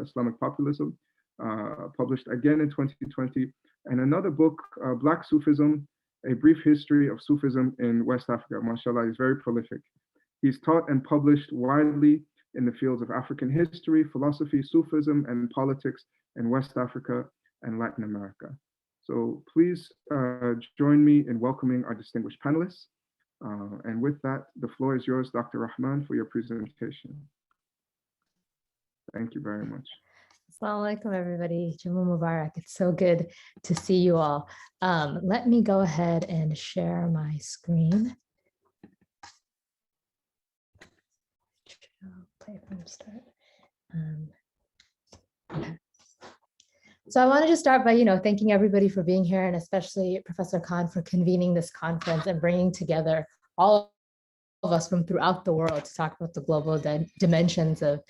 Islamic Populism, published again in 2020, and another book, Black Sufism, A Brief History of Sufism in West Africa. MashaAllah, he's very prolific. He's taught and published widely in the fields of African history, philosophy, Sufism, and politics in West Africa and Latin America. So please join me in welcoming our distinguished panelists. And with that, the floor is yours, Dr. Rahman, for your presentation. Thank you very much. Assalamu alaikum, everybody. Jummah Mubarak. It's so good to see you all. Let me go ahead and share my screen. Play from the start. So I wanted to start by, thanking everybody for being here, and especially Professor Khan for convening this conference and bringing together all of us from throughout the world to talk about the global dimensions of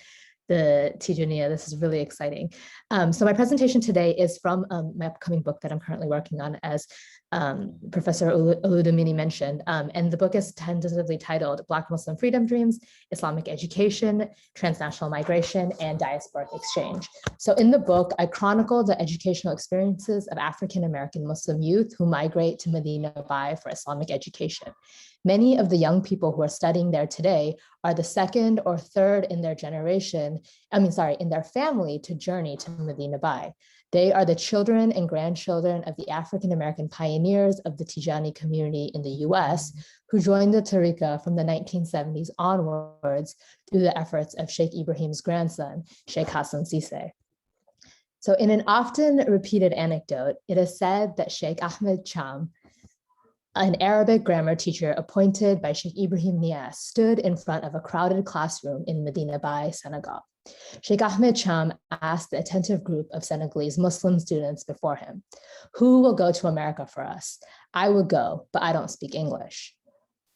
the Tijāniyya. This is really exciting. So my presentation today is from my upcoming book that I'm currently working on, as Professor Alwaleed mentioned. And the book is tentatively titled Black Muslim Freedom Dreams, Islamic Education, Transnational Migration, and Diasporic Exchange. So in the book, I chronicle the educational experiences of African-American Muslim youth who migrate to Medina for Islamic education. Many of the young people who are studying there today are the second or third in their generation, in their family to journey to Medina Bay. They are the children and grandchildren of the African-American pioneers of the Tijani community in the US who joined the Tariqa from the 1970s onwards through the efforts of Sheikh Ibrahim's grandson, Sheikh Hassan Sise. So in an often repeated anecdote, it is said that Sheikh Ahmed Cham, an Arabic grammar teacher appointed by Sheikh Ibrahim Niass, stood in front of a crowded classroom in Medina Bay, Senegal. Sheikh Ahmed Cham asked the attentive group of Senegalese Muslim students before him, "Who will go to America for us? I will go, but I don't speak English."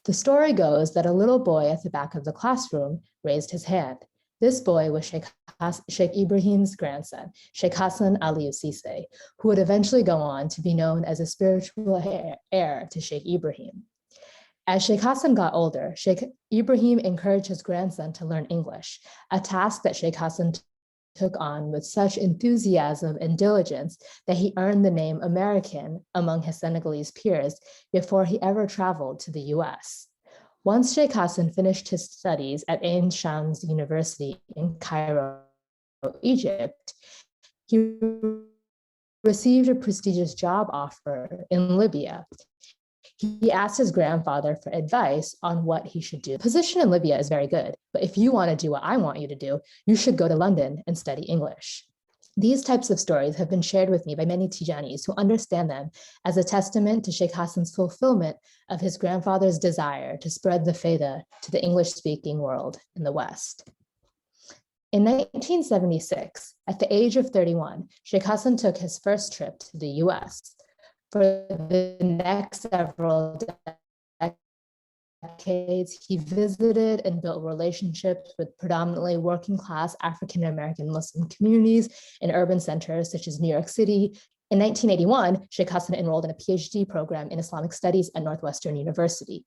The story goes that a little boy at the back of the classroom raised his hand. This boy was Sheikh Ibrahim's grandson, Sheikh Hassan Ali Sise, who would eventually go on to be known as a spiritual heir to Sheikh Ibrahim. As Sheikh Hassan got older, Sheikh Ibrahim encouraged his grandson to learn English, a task that Sheikh Hassan took on with such enthusiasm and diligence that he earned the name American among his Senegalese peers before he ever traveled to the US. Once Sheikh Hassan finished his studies at Ain Shams University in Cairo, Egypt, he received a prestigious job offer in Libya. He asked his grandfather for advice on what he should do. The position in Libya is very good, but if you want to do what I want you to do, you should go to London and study English. These types of stories have been shared with me by many Tijanis who understand them as a testament to Sheikh Hassan's fulfillment of his grandfather's desire to spread the Fayda to the English-speaking world in the West. In 1976, at the age of 31, Sheikh Hassan took his first trip to the US. For the next several decades, he visited and built relationships with predominantly working-class African-American Muslim communities in urban centers such as New York City. In 1981, Sheikh Hassan enrolled in a PhD program in Islamic Studies at Northwestern University.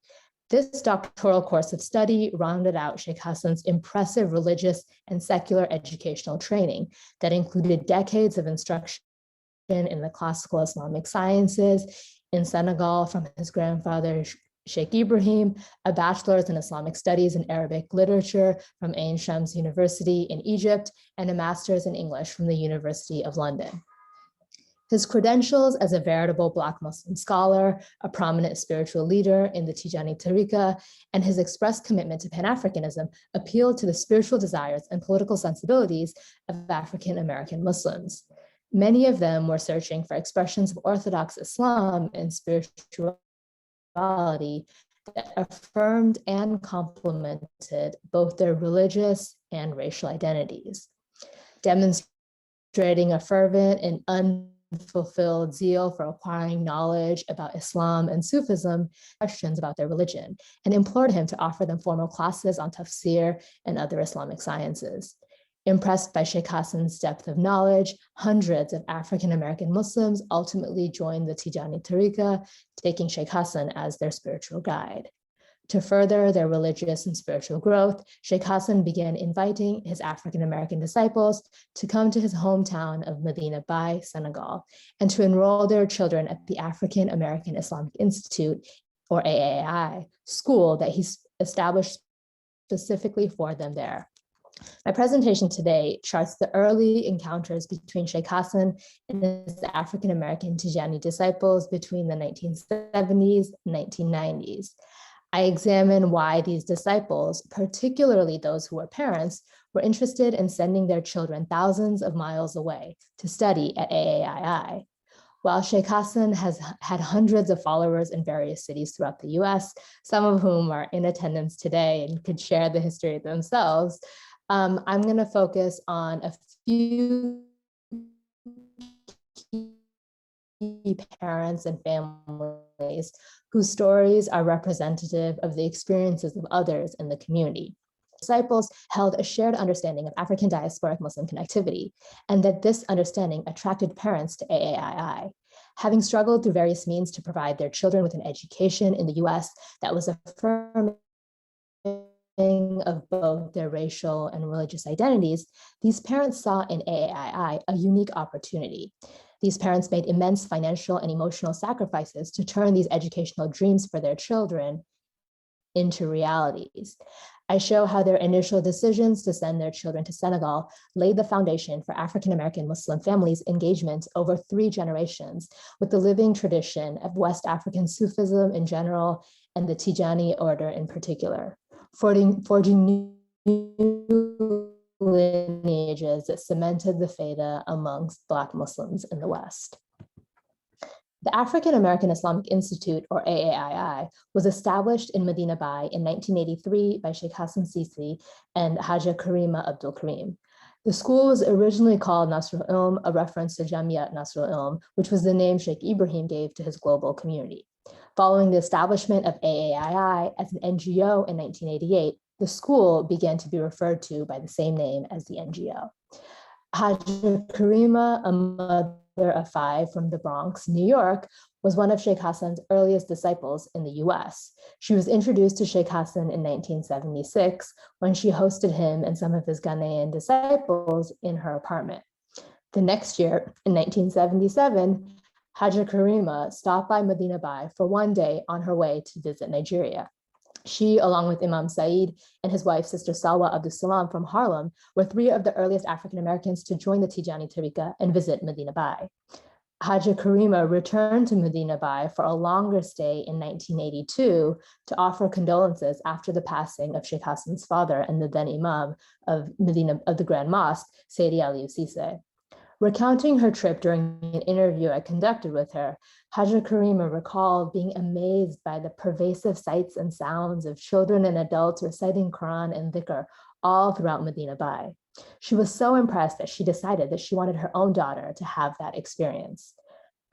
This doctoral course of study rounded out Sheikh Hassan's impressive religious and secular educational training that included decades of instruction in the classical Islamic sciences in Senegal from his grandfather, Sheikh Ibrahim, a bachelor's in Islamic studies and Arabic literature from Ain Shams University in Egypt, and a master's in English from the University of London. His credentials as a veritable Black Muslim scholar, a prominent spiritual leader in the Tijani Tariqa, and his expressed commitment to Pan-Africanism appealed to the spiritual desires and political sensibilities of African-American Muslims. Many of them were searching for expressions of Orthodox Islam and spirituality that affirmed and complemented both their religious and racial identities, demonstrating a fervent and unfulfilled zeal for acquiring knowledge about Islam and Sufism, questions about their religion, and implored him to offer them formal classes on tafsir and other Islamic sciences. Impressed by Sheikh Hassan's depth of knowledge, hundreds of African-American Muslims ultimately joined the Tijani Tariqa, taking Sheikh Hassan as their spiritual guide. To further their religious and spiritual growth, Sheikh Hassan began inviting his African-American disciples to come to his hometown of Medina Bay, Senegal, and to enroll their children at the African-American Islamic Institute, or AAI, school that he established specifically for them there. My presentation today charts the early encounters between Sheikh Hassan and his African-American Tijani disciples between the 1970s and 1990s. I examine why these disciples, particularly those who were parents, were interested in sending their children thousands of miles away to study at AAII. While Sheikh Hassan has had hundreds of followers in various cities throughout the US, some of whom are in attendance today and could share the history themselves, I'm going to focus on a few key parents and families whose stories are representative of the experiences of others in the community. Disciples held a shared understanding of African diasporic Muslim connectivity, and that this understanding attracted parents to AAII. Having struggled through various means to provide their children with an education in the US that was affirming of both their racial and religious identities, these parents saw in AAII a unique opportunity. These parents made immense financial and emotional sacrifices to turn these educational dreams for their children into realities. I show how their initial decisions to send their children to Senegal laid the foundation for African-American Muslim families' engagement over 3 generations with the living tradition of West African Sufism in general and the Tijani order in particular, forging new lineages that cemented the Fayda amongst Black Muslims in the West. The African-American Islamic Institute, or AAII, was established in Medina Bay in 1983 by Sheikh Hassan Sisi and Haja Karima Abdul Karim. The school was originally called Nasrul Ilm, a reference to Jamiat Nasrul Ilm, which was the name Sheikh Ibrahim gave to his global community. Following the establishment of AAII as an NGO in 1988, the school began to be referred to by the same name as the NGO. Haja Karima, a mother of 5 from the Bronx, New York, was one of Sheikh Hassan's earliest disciples in the US. She was introduced to Sheikh Hassan in 1976 when she hosted him and some of his Ghanaian disciples in her apartment. The next year, in 1977, Haja Karima stopped by Medina Bay for one day on her way to visit Nigeria. She, along with Imam Saeed and his wife, Sister Salwa Abdul Salam from Harlem, were 3 of the earliest African Americans to join the Tijani Tariqa and visit Medina Bay. Haja Karima returned to Medina Bay for a longer stay in 1982 to offer condolences after the passing of Sheikh Hassan's father and the then Imam of Medina, of the Grand Mosque, Sayyidi Ali Cisse. Recounting her trip during an interview I conducted with her, Haja Karima recalled being amazed by the pervasive sights and sounds of children and adults reciting Quran and dhikr all throughout Medina Bay. She was so impressed that she decided that she wanted her own daughter to have that experience.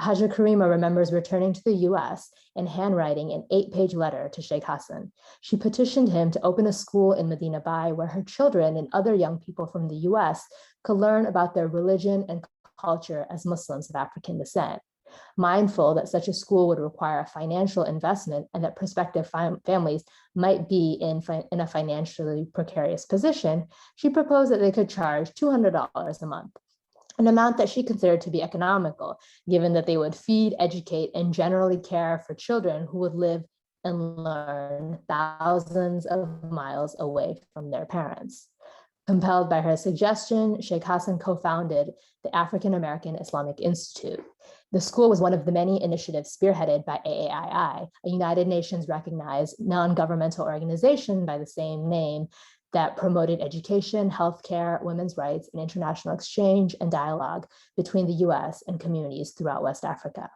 Haja Karima remembers returning to the US and handwriting an 8-page letter to Sheikh Hassan. She petitioned him to open a school in Medina Bay where her children and other young people from the US could learn about their religion and culture as Muslims of African descent. Mindful that such a school would require a financial investment and that prospective families might be in a financially precarious position, she proposed that they could charge $200 a month, an amount that she considered to be economical, given that they would feed, educate, and generally care for children who would live and learn thousands of miles away from their parents. Compelled by her suggestion, Sheikh Hassan co-founded the African American Islamic Institute. The school was one of the many initiatives spearheaded by AAII, a United Nations recognized non-governmental organization by the same name that promoted education, healthcare, women's rights, and international exchange and dialogue between the US and communities throughout West Africa.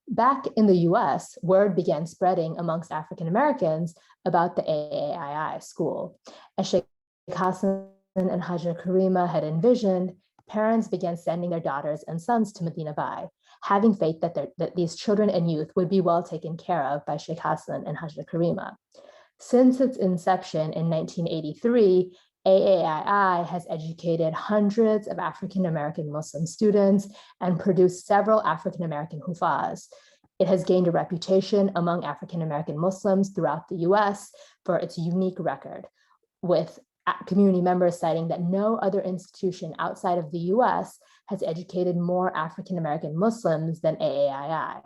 Back in the US, word began spreading amongst African Americans about the AAII school. As Sheikh Hassan and Haja Karima had envisioned, parents began sending their daughters and sons to Medina Bay, having faith that these children and youth would be well taken care of by Sheikh Hassan and Haja Karima. Since its inception in 1983, AAII has educated hundreds of African American Muslim students and produced several African American hufaz. It has gained a reputation among African-American Muslims throughout the US for its unique record, with community members citing that no other institution outside of the US has educated more African-American Muslims than AAII,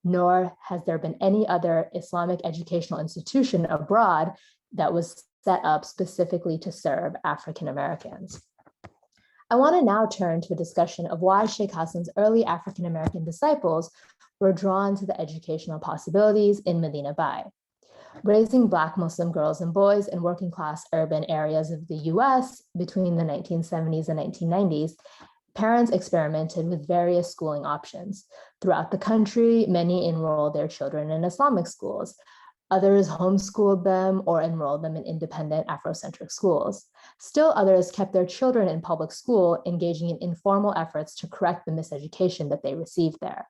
nor has there been any other Islamic educational institution abroad that was set up specifically to serve African-Americans. I want to now turn to a discussion of why Sheikh Hassan's early African-American disciples were drawn to the educational possibilities in Medina Bay. Raising Black Muslim girls and boys in working class urban areas of the US between the 1970s and 1990s, parents experimented with various schooling options. Throughout the country, many enrolled their children in Islamic schools. Others homeschooled them or enrolled them in independent Afrocentric schools. Still others kept their children in public school, engaging in informal efforts to correct the miseducation that they received there.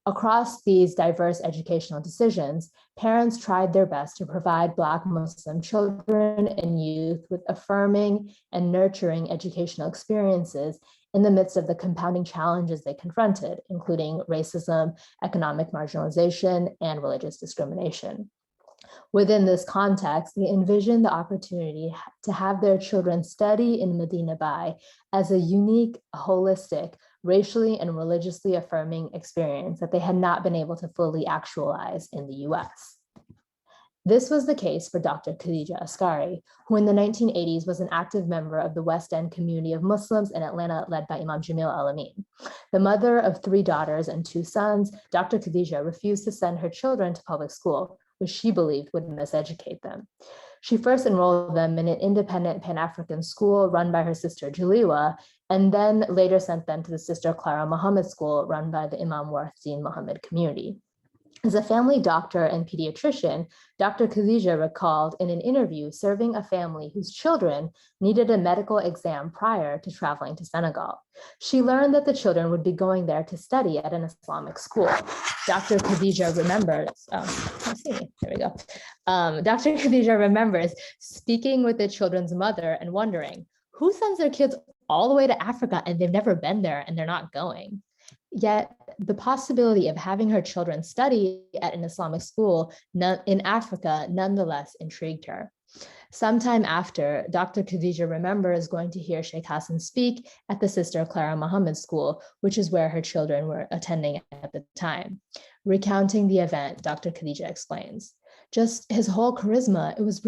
Across these diverse educational decisions, parents tried their best to provide Black Muslim children and youth with affirming and nurturing educational experiences in the midst of the compounding challenges they confronted, including racism, economic marginalization, and religious discrimination. Within this context, they envisioned the opportunity to have their children study in Medina Bay as a unique, holistic, racially and religiously affirming experience that they had not been able to fully actualize in the US. This was the case for Dr. Khadija Askari, who in the 1980s was an active member of the West End community of Muslims in Atlanta led by Imam Jamil Al-Amin. The mother of 3 daughters and 2 sons, Dr. Khadija refused to send her children to public school, which she believed would miseducate them. She first enrolled them in an independent Pan-African school run by her sister Jaliwa, and then later sent them to the Sister Clara Muhammad School run by the Imam Warthdin Muhammad community. As a family doctor and pediatrician, Dr. Khadija recalled in an interview serving a family whose children needed a medical exam prior to traveling to Senegal. She learned that the children would be going there to study at an Islamic school. Dr. Khadija remembers, Dr. Khadija remembers speaking with the children's mother and wondering, who sends their kids all the way to Africa and they've never been there and they're not going? Yet the possibility of having her children study at an Islamic school in Africa nonetheless intrigued her. Sometime after, Dr. Khadija remembers going to hear Sheikh Hassan speak at the Sister Clara Muhammad School, which is where her children were attending at the time. Recounting the event, Dr. Khadija explains, just his whole charisma, it was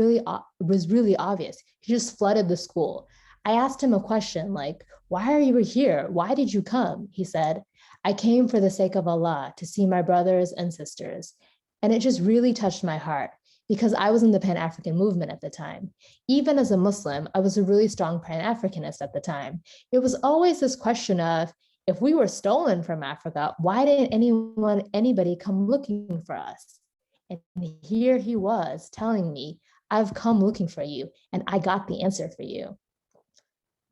really obvious. He just flooded the school. I asked him a question like, why are you here? Why did you come? He said, I came for the sake of Allah to see my brothers and sisters. And it just really touched my heart because I was in the Pan-African movement at the time. Even as a Muslim, I was a really strong Pan-Africanist at the time. It was always this question of, if we were stolen from Africa, why didn't anybody come looking for us? And here he was telling me, I've come looking for you and I got the answer for you.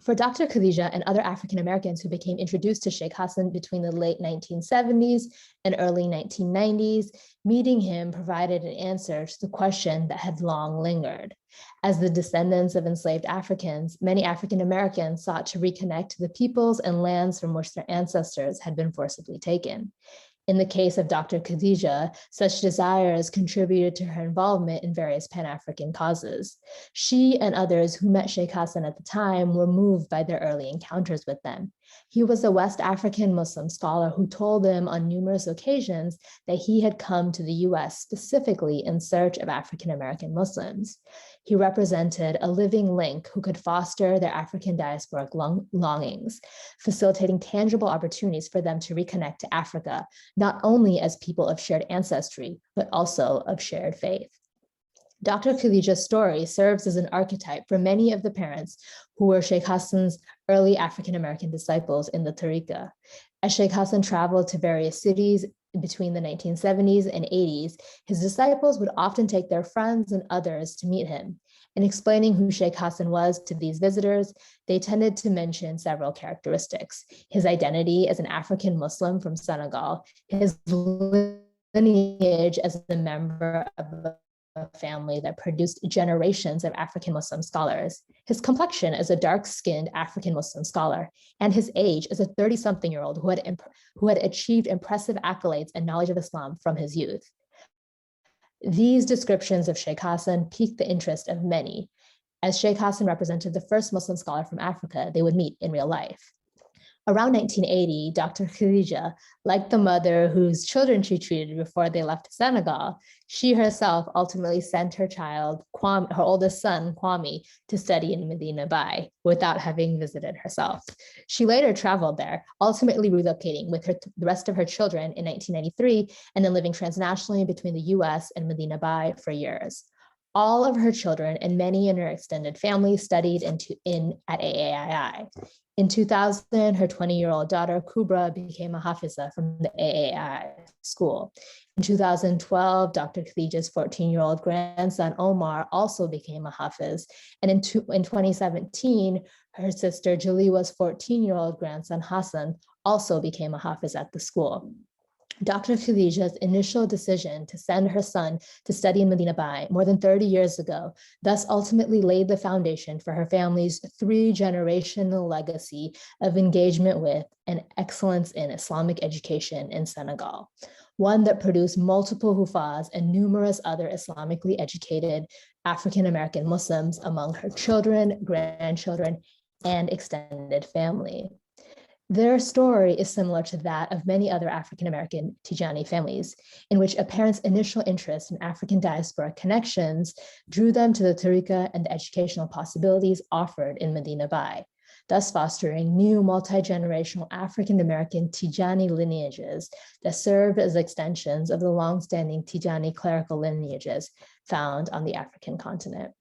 For Dr. Khadija and other African Americans who became introduced to Sheikh Hassan between the late 1970s and early 1990s, meeting him provided an answer to the question that had long lingered. As the descendants of enslaved Africans, many African Americans sought to reconnect to the peoples and lands from which their ancestors had been forcibly taken. In the case of Dr. Khadija, such desires contributed to her involvement in various Pan-African causes. She and others who met Sheikh Hassan at the time were moved by their early encounters with them. He was a West African Muslim scholar who told them on numerous occasions that he had come to the US specifically in search of African American Muslims. He represented a living link who could foster their African diasporic longings, facilitating tangible opportunities for them to reconnect to Africa, not only as people of shared ancestry, but also of shared faith. Dr. Khadija's story serves as an archetype for many of the parents who were Sheikh Hassan's early African-American disciples in the Tariqa. As Sheikh Hassan traveled to various cities between the 1970s and 80s, his disciples would often take their friends and others to meet him. In explaining who Sheikh Hassan was to these visitors, they tended to mention several characteristics: his identity as an African Muslim from Senegal, his lineage as a member of a family that produced generations of African Muslim scholars, his complexion as a dark-skinned African Muslim scholar, and his age as a 30-something-year-old who had achieved impressive accolades and knowledge of Islam from his youth. These descriptions of Sheikh Hassan piqued the interest of many, as Sheikh Hassan represented the first Muslim scholar from Africa they would meet in real life. Around 1980, Dr. Khadija, like the mother whose children she treated before they left Senegal, she herself ultimately sent her child, her oldest son, Kwame, to study in Medina Bay without having visited herself. She later traveled there, ultimately relocating with the rest of her children in 1993, and then living transnationally between the US and Medina Bay for years. All of her children and many in her extended family studied at AAII. In 2000, her 20-year-old daughter, Kubra, became a Hafiza from the AAII school. In 2012, Dr. Khadija's 14-year-old grandson, Omar, also became a Hafiz. And in 2017, her sister, Jaliwa's 14-year-old grandson, Hassan, also became a Hafiz at the school. Dr. Khadija's initial decision to send her son to study in Medina Bay more than 30 years ago, thus ultimately laid the foundation for her family's 3-generational legacy of engagement with and excellence in Islamic education in Senegal, one that produced multiple Hufaz and numerous other Islamically educated African-American Muslims among her children, grandchildren, and extended family. Their story is similar to that of many other African-American Tijani families, in which a parent's initial interest in African diaspora connections drew them to the tariqa and the educational possibilities offered in Medina Bay, thus fostering new multi-generational African-American Tijani lineages that served as extensions of the long-standing Tijani clerical lineages found on the African continent.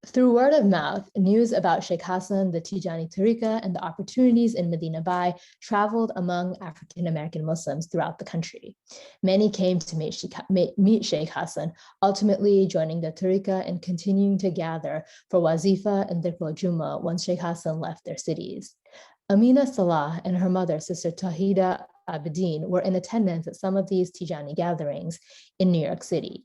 Through word of mouth, news about Sheikh Hassan, the Tijani tariqa, and the opportunities in Medina Bay traveled among African-American Muslims throughout the country. Many came to meet Sheikh Hassan, ultimately joining the tariqa and continuing to gather for wazifa and dhikr al-Juma once Sheikh Hassan left their cities. Amina Salah and her mother, Sister Tawhida Abedin, were in attendance at some of these Tijani gatherings in New York City.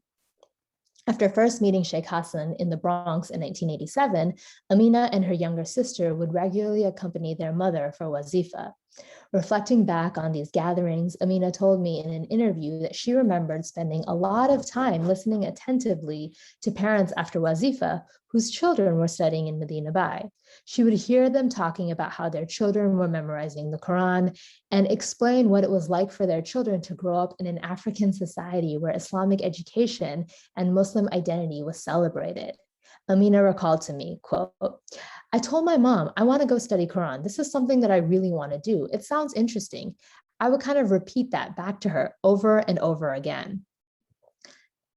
After first meeting Sheikh Hassan in the Bronx in 1987, Amina and her younger sister would regularly accompany their mother for wazifa. Reflecting back on these gatherings, Amina told me in an interview that she remembered spending a lot of time listening attentively to parents after wazifa whose children were studying in Medina Bay. She would hear them talking about how their children were memorizing the Quran and explain what it was like for their children to grow up in an African society where Islamic education and Muslim identity was celebrated. Amina recalled to me, quote, "I told my mom, I want to go study Quran. This is something that I really want to do. It sounds interesting." I would kind of repeat that back to her over and over again.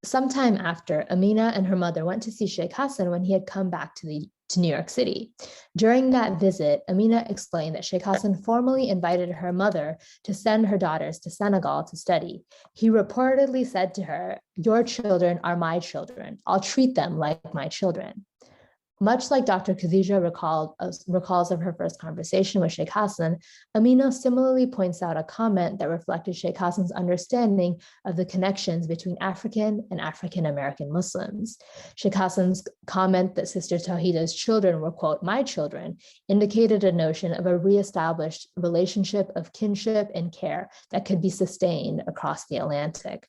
Sometime after, Amina and her mother went to see Sheikh Hassan when he had come back to New York City. During that visit, Amina explained that Sheikh Hassan formally invited her mother to send her daughters to Senegal to study. He reportedly said to her, "Your children are my children. I'll treat them like my children." Much like Dr. Khadija recalls of her first conversation with Sheikh Hassan, Amina similarly points out a comment that reflected Sheikh Hassan's understanding of the connections between African and African-American Muslims. Sheikh Hassan's comment that Sister Tawhida's children were, quote, "my children," indicated a notion of a reestablished relationship of kinship and care that could be sustained across the Atlantic.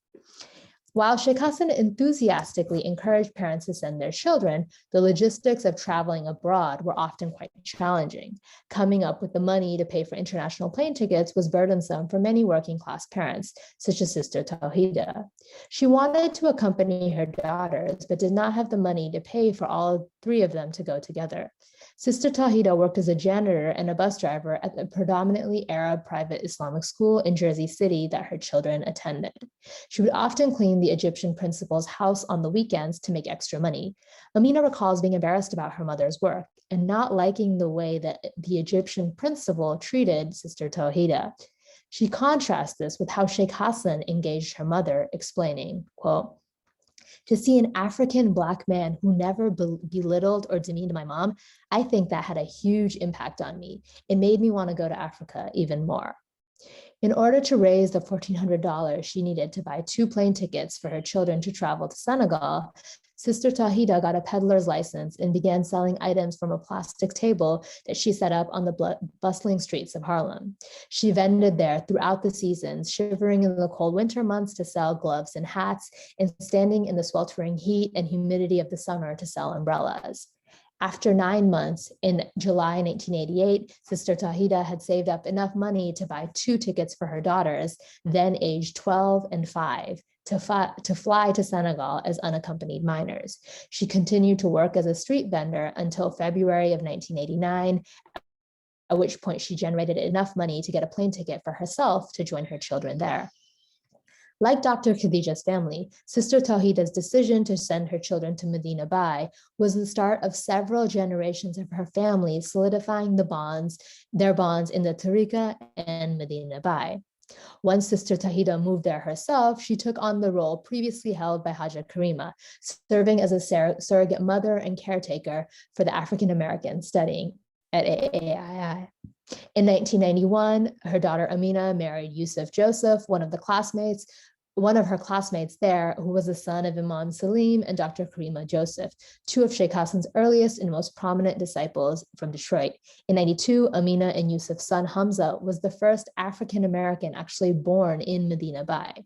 While Sheikh Hassan enthusiastically encouraged parents to send their children, the logistics of traveling abroad were often quite challenging. Coming up with the money to pay for international plane tickets was burdensome for many working class parents, such as Sister Tawhida. She wanted to accompany her daughters, but did not have the money to pay for all 3 of them to go together. Sister Tawhida worked as a janitor and a bus driver at the predominantly Arab private Islamic school in Jersey City that her children attended. She would often clean the Egyptian principal's house on the weekends to make extra money. Amina recalls being embarrassed about her mother's work and not liking the way that the Egyptian principal treated Sister Tawhida. She contrasts this with how Sheikh Hassan engaged her mother, explaining, quote, "To see an African Black man who never belittled or demeaned my mom, I think that had a huge impact on me. It made me want to go to Africa even more." In order to raise the $1,400 she needed to buy 2 plane tickets for her children to travel to Senegal, Sister Tawhida got a peddler's license and began selling items from a plastic table that she set up on the bustling streets of Harlem. She vended there throughout the seasons, shivering in the cold winter months to sell gloves and hats, and standing in the sweltering heat and humidity of the summer to sell umbrellas. After 9 months, in July 1988, Sister Tawhida had saved up enough money to buy 2 tickets for her daughters, then aged 12 and 5, to fly to Senegal as unaccompanied minors. She continued to work as a street vendor until February of 1989, at which point she generated enough money to get a plane ticket for herself to join her children there. Like Dr. Khadija's family, Sister Tawhida's decision to send her children to Medina Bay was the start of several generations of her family solidifying their bonds in the Tariqa and Medina Bay. Once Sister Tawhida moved there herself, she took on the role previously held by Haja Karima, serving as a surrogate mother and caretaker for the African Americans studying at AAII. In 1991, her daughter Amina married Yusuf Joseph, one of her classmates there, who was the son of Imam Salim and Dr. Karima Joseph, 2 of Sheikh Hassan's earliest and most prominent disciples from Detroit. In 92, Amina and Yusuf's son Hamza was the first African-American actually born in Medina Bay.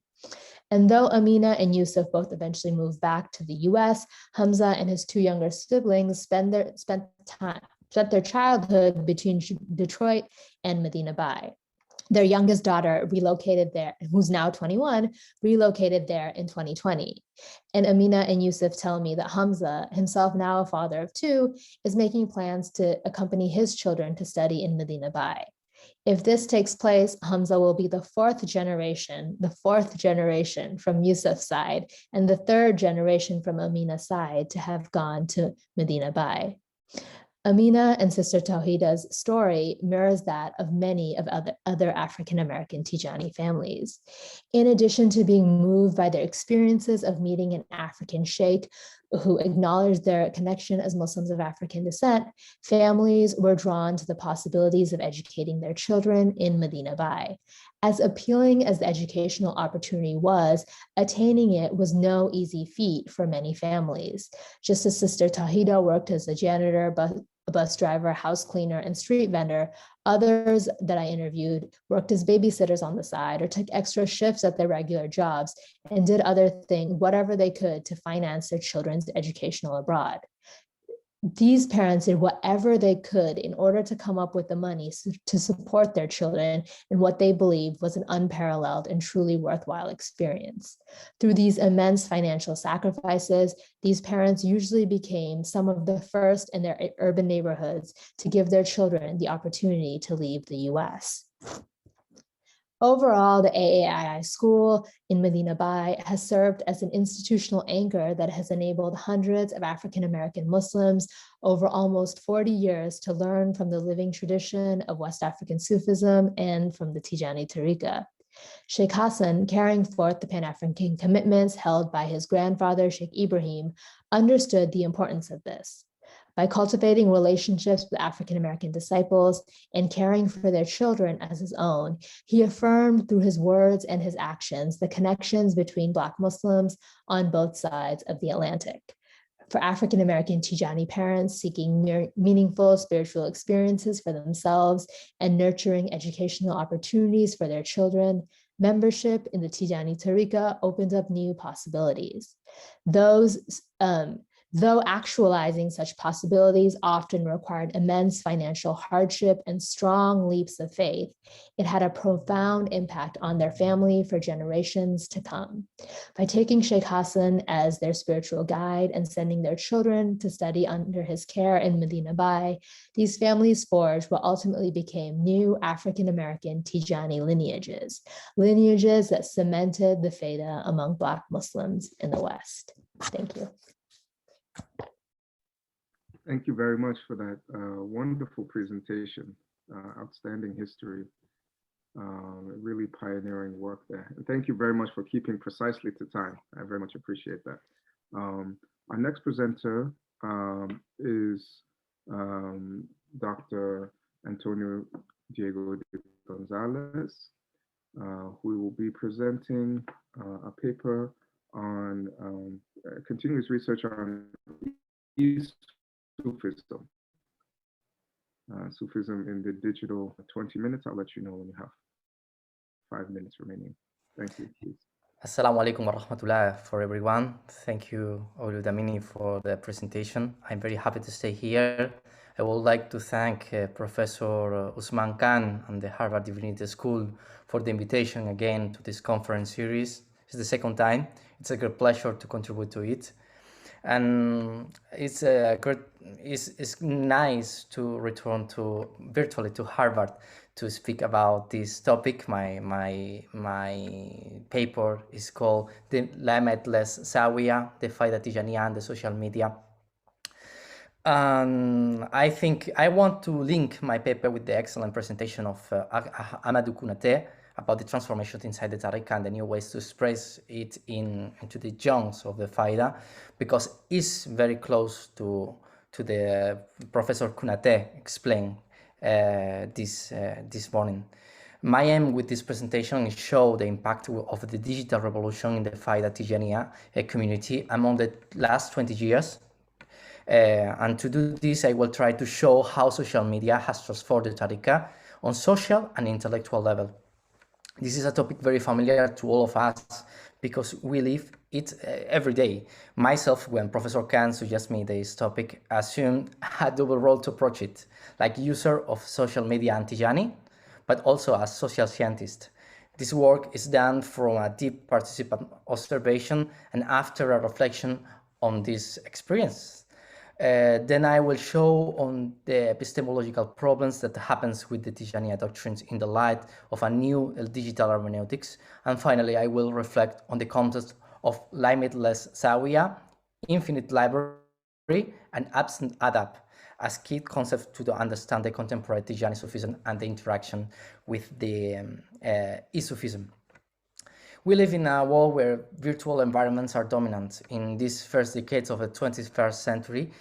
And though Amina and Yusuf both eventually moved back to the US, Hamza and his 2 younger siblings spent their childhood between Detroit and Medina Bay. Their youngest daughter relocated there, who's now 21, relocated there in 2020. And Amina and Yusuf tell me that Hamza, himself now a father of 2, is making plans to accompany his children to study in Medina Bay. If this takes place, Hamza will be the 4th generation from Yusuf's side, and the 3rd generation from Amina's side to have gone to Medina Bay. Amina and Sister Tawhida's story mirrors that of many of other African-American Tijani families. In addition to being moved by their experiences of meeting an African sheikh who acknowledged their connection as Muslims of African descent, families were drawn to the possibilities of educating their children in Medina Bay. As appealing as the educational opportunity was, attaining it was no easy feat for many families. Just as Sister Tawhida worked as a janitor, a bus driver, house cleaner, and street vendor, others that I interviewed worked as babysitters on the side or took extra shifts at their regular jobs and did whatever they could to finance their children's educational abroad. These parents did whatever they could in order to come up with the money to support their children in what they believed was an unparalleled and truly worthwhile experience. Through these immense financial sacrifices, these parents usually became some of the first in their urban neighborhoods to give their children the opportunity to leave the US. Overall, the AAII school in Medina Bay has served as an institutional anchor that has enabled hundreds of African-American Muslims over almost 40 years to learn from the living tradition of West African Sufism and from the Tijani Tariqa. Sheikh Hassan, carrying forth the Pan-African commitments held by his grandfather, Sheikh Ibrahim, understood the importance of this. By cultivating relationships with African-American disciples and caring for their children as his own, he affirmed through his words and his actions the connections between Black Muslims on both sides of the Atlantic. For African-American Tijani parents seeking meaningful spiritual experiences for themselves and nurturing educational opportunities for their children, membership in the Tijani Tariqa opened up new possibilities. Though actualizing such possibilities often required immense financial hardship and strong leaps of faith, it had a profound impact on their family for generations to come. By taking Sheikh Hassan as their spiritual guide and sending their children to study under his care in Medina Bay, these families forged what ultimately became new African-American Tijani lineages that cemented the Fayda among Black Muslims in the West. Thank you. Thank you very much for that wonderful presentation, outstanding history, really pioneering work there. And thank you very much for keeping precisely to time. I very much appreciate that. Our next presenter is Dr. Antonio Diego de González. who will be presenting a paper on continuous research on Sufism. Sufism in the digital 20 minutes. I'll let you know when you have 5 minutes remaining. Thank you, please. Assalamu alaikum wa rahmatullah for everyone. Thank you, Tijānī, for the presentation. I'm very happy to stay here. I would like to thank Professor Ousmane Kane and the Harvard Divinity School for the invitation again to this conference series. It's the second time. It's a great pleasure to contribute to it. And it's nice to return to virtually to Harvard to speak about this topic. My paper is called The Limitless Zawiya, the Fayḍa Tijāniyya and the Social Media. I think I want to link my paper with the excellent presentation of Amadou Konaté about the transformation inside the Tariqa and the new ways to express it into the genres of the Fayda, because it's very close to the Professor Konaté explained this morning. My aim with this presentation is show the impact of the digital revolution in the Fayda Tijāniyya community among the last 20 years. And to do this, I will try to show how social media has transformed the Tariqa on social and intellectual level. This is a topic very familiar to all of us because we live it every day. Myself, when Professor Kane suggested me this topic, assumed a double role to approach it, like user of social media and Tijani, but also as social scientist. This work is done from a deep participant observation and after a reflection on this experience. Then I will show on the epistemological problems that happens with the Tijaniya doctrines in the light of a new digital hermeneutics. And finally, I will reflect on the concept of limitless Zawiya, infinite library, and absent adab as key concepts to understand the contemporary Tijani Sufism and the interaction with the Sufism. We live in a world where virtual environments are dominant. In these first decades of the 21st century,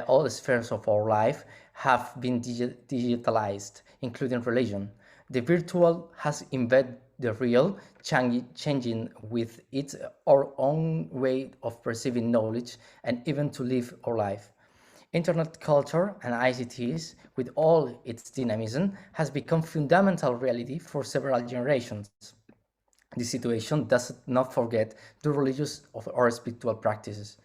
all the spheres of our life have been digitalized, including religion. The virtual has embedded the real, changing with it our own way of perceiving knowledge and even to live our life. Internet culture and ICTs, with all its dynamism, has become fundamental reality for several generations. This situation does not forget the religious or spiritual practices.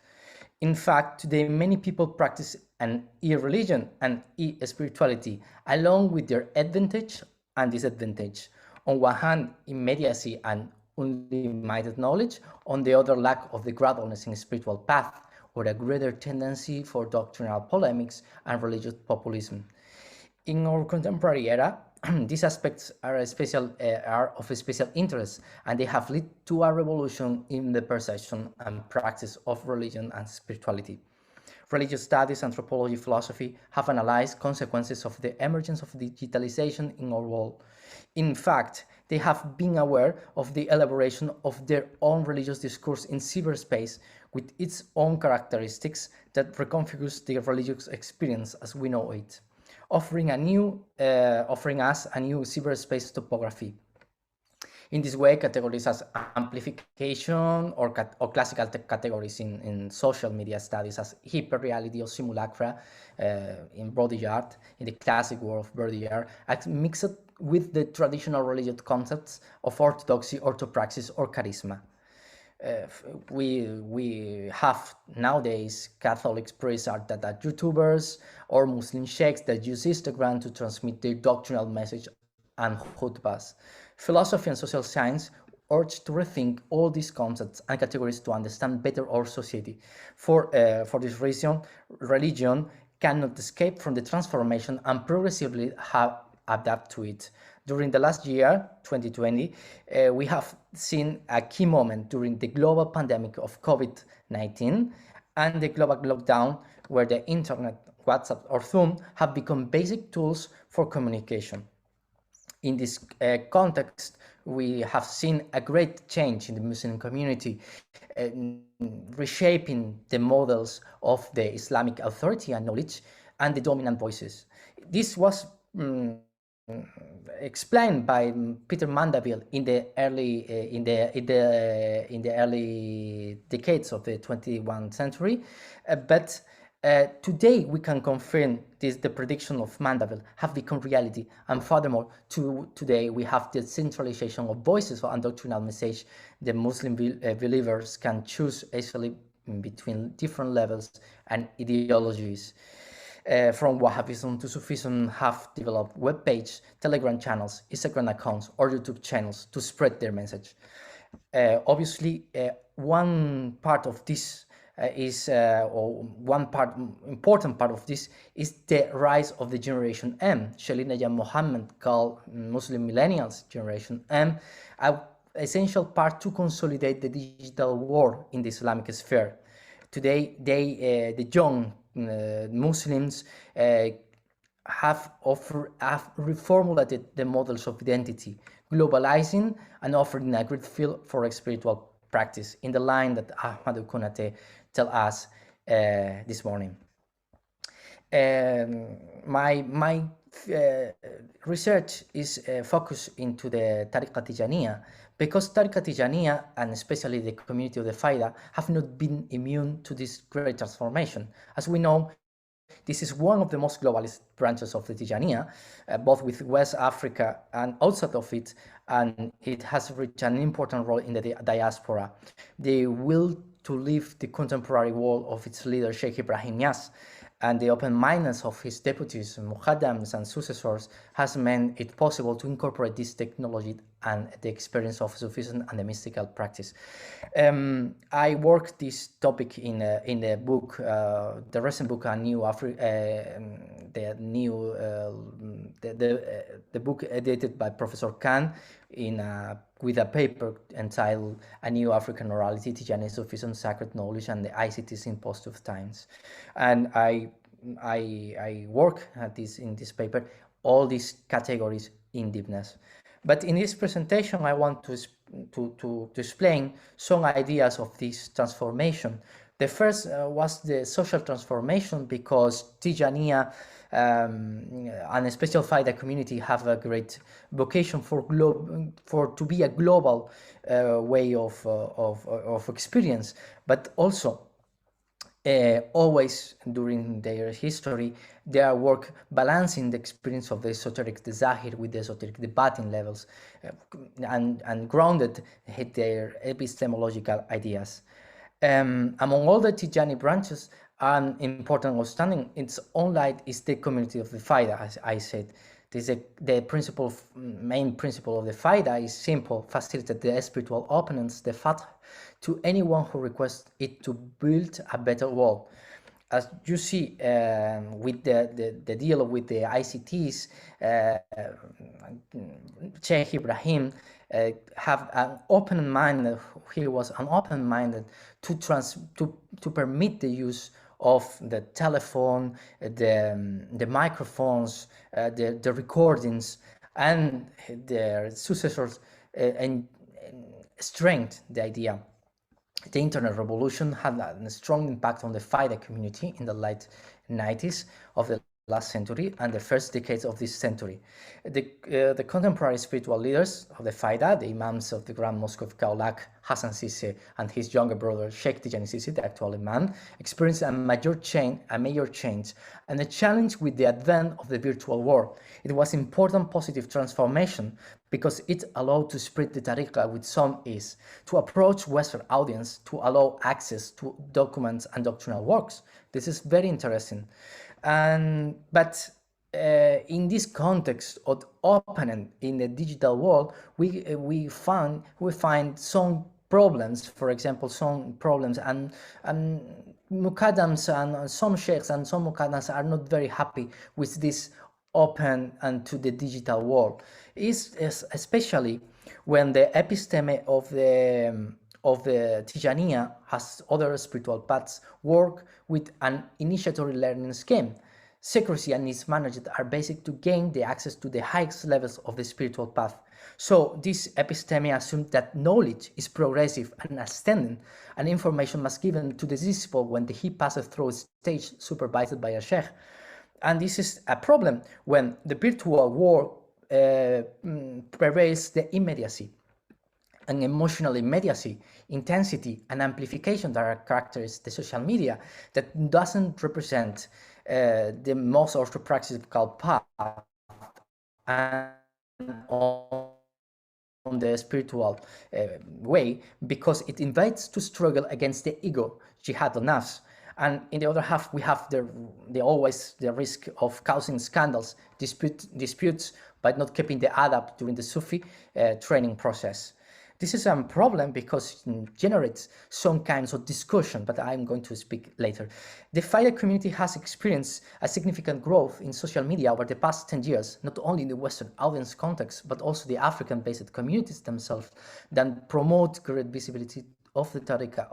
In fact, today many people practice an e-religion and e-spirituality along with their advantage and disadvantage. On one hand, immediacy and unlimited knowledge, on the other, lack of the gradualness in spiritual path, or a greater tendency for doctrinal polemics and religious populism. In our contemporary era, these aspects are of special interest, and they have led to a revolution in the perception and practice of religion and spirituality. Religious studies, anthropology, philosophy have analyzed consequences of the emergence of digitalization in our world. In fact, they have been aware of the elaboration of their own religious discourse in cyberspace with its own characteristics that reconfigures the religious experience as we know it, offering us a new cyberspace topography. In this way, categories as amplification or classical categories in social media studies as hyperreality or simulacra in Baudrillard, in the classic work of Baudrillard, are mixed with the traditional religious concepts of orthodoxy, orthopraxis, or charisma. We have nowadays Catholic priests that are YouTubers or Muslim sheikhs that use Instagram to transmit their doctrinal message and khutbahs. Philosophy and social science urge to rethink all these concepts and categories to understand better our society. For this reason, religion cannot escape from the transformation and progressively adapt to it. During the last year, 2020, we have seen a key moment during the global pandemic of COVID-19 and the global lockdown, where the internet, WhatsApp, or Zoom have become basic tools for communication. In this context, we have seen a great change in the Muslim community, reshaping the models of the Islamic authority and knowledge and the dominant voices. This was explained by Peter Mandeville in the early decades of the 21st century, but today we can confirm the prediction of Mandeville have become reality, and furthermore, today we have the centralization of voices and doctrinal message. The Muslim believers can choose actually between different levels and ideologies. From Wahhabism to Sufism have developed web pages, Telegram channels, Instagram accounts, or YouTube channels to spread their message. Obviously, one part of this important part of this is the rise of the Generation M. Shalina Jan Mohammed called Muslim Millennials Generation M, an essential part to consolidate the digital world in the Islamic sphere. Today, the young Muslims have reformulated the models of identity, globalizing and offering a great field for spiritual practice in the line that Ahmadou Konaté tell us this morning. My research is focused into the Tariqa Tijāniyya, because Tariqa Tijāniyya, and especially the community of the Fayda, have not been immune to this great transformation. As we know, this is one of the most globalist branches of the Tijāniyya, both with West Africa and outside of it, and it has reached an important role in the diaspora. The will to live the contemporary world of its leader, Sheikh Ibrahim Niasse, and the open-mindedness of his deputies, muqaddams, and successors has made it possible to incorporate this technology and the experience of Sufism and the mystical practice. I worked this topic in the book, the recent book, the book edited by Professor Kane with a paper entitled "A New African Orality: Tijani Sufism, Sacred Knowledge, and the ICT's Impost of Times," and I work at in this paper all these categories in deepness. But in this presentation, I want to explain some ideas of this transformation. The first was the social transformation, because Tijāniyya and a special Fayda community have a great vocation to be a global way of experience, but also always during their history, their work balancing the experience of the esoteric, the Zahir, with the esoteric, the batin levels, and grounded their epistemological ideas. Among all the Tijani branches, an important outstanding its own light is the community of the Fayda, as I said. The main principle of the Fayda is simple: facilitate the spiritual openness, the Fath, to anyone who requests it to build a better world. As you see with the deal with the ICTs, Sheikh Ibrahim have an open mind. He was an open-minded to permit the use of the telephone, the microphones, the recordings, and their successors, and strengthened the idea. The internet revolution had a strong impact on the Fayda community in the late 90s of the last century and the first decades of this century. The contemporary spiritual leaders of the Fayda, the imams of the Grand Mosque of Kaolack, Hassan Sisse, and his younger brother Sheikh Tijani Sisse, the actual imam, experienced a major change and a challenge with the advent of the virtual world. It was important positive transformation because it allowed to spread the tariqah with some ease, to approach Western audience, to allow access to documents and doctrinal works. This is very interesting. But in this context of opening in the digital world, we find some problems. For example, some problems and muqaddams and some sheikhs and some muqaddams are not very happy with this open and to the digital world. Is especially when the episteme of the Tijāniyya, as other spiritual paths, work with an initiatory learning scheme. Secrecy and mismanagement are basic to gain the access to the highest levels of the spiritual path. So this episteme assumes that knowledge is progressive and ascending, and information must be given to the disciple when he passes through a stage supervised by a sheikh. And this is a problem when the virtual world prevails the immediacy and emotional immediacy, intensity, and amplification that are characterize the social media that doesn't represent the most orthopraxical path and on the spiritual way, because it invites to struggle against the ego, jihad al-nafs. And in the other half, we have always the risk of causing scandals, disputes, by not keeping the adab during the Sufi training process. This is a problem because it generates some kinds of discussion, but I'm going to speak later. The Fayḍa community has experienced a significant growth in social media over the past 10 years, not only in the Western audience context, but also the African-based communities themselves that promote great visibility of the tariqah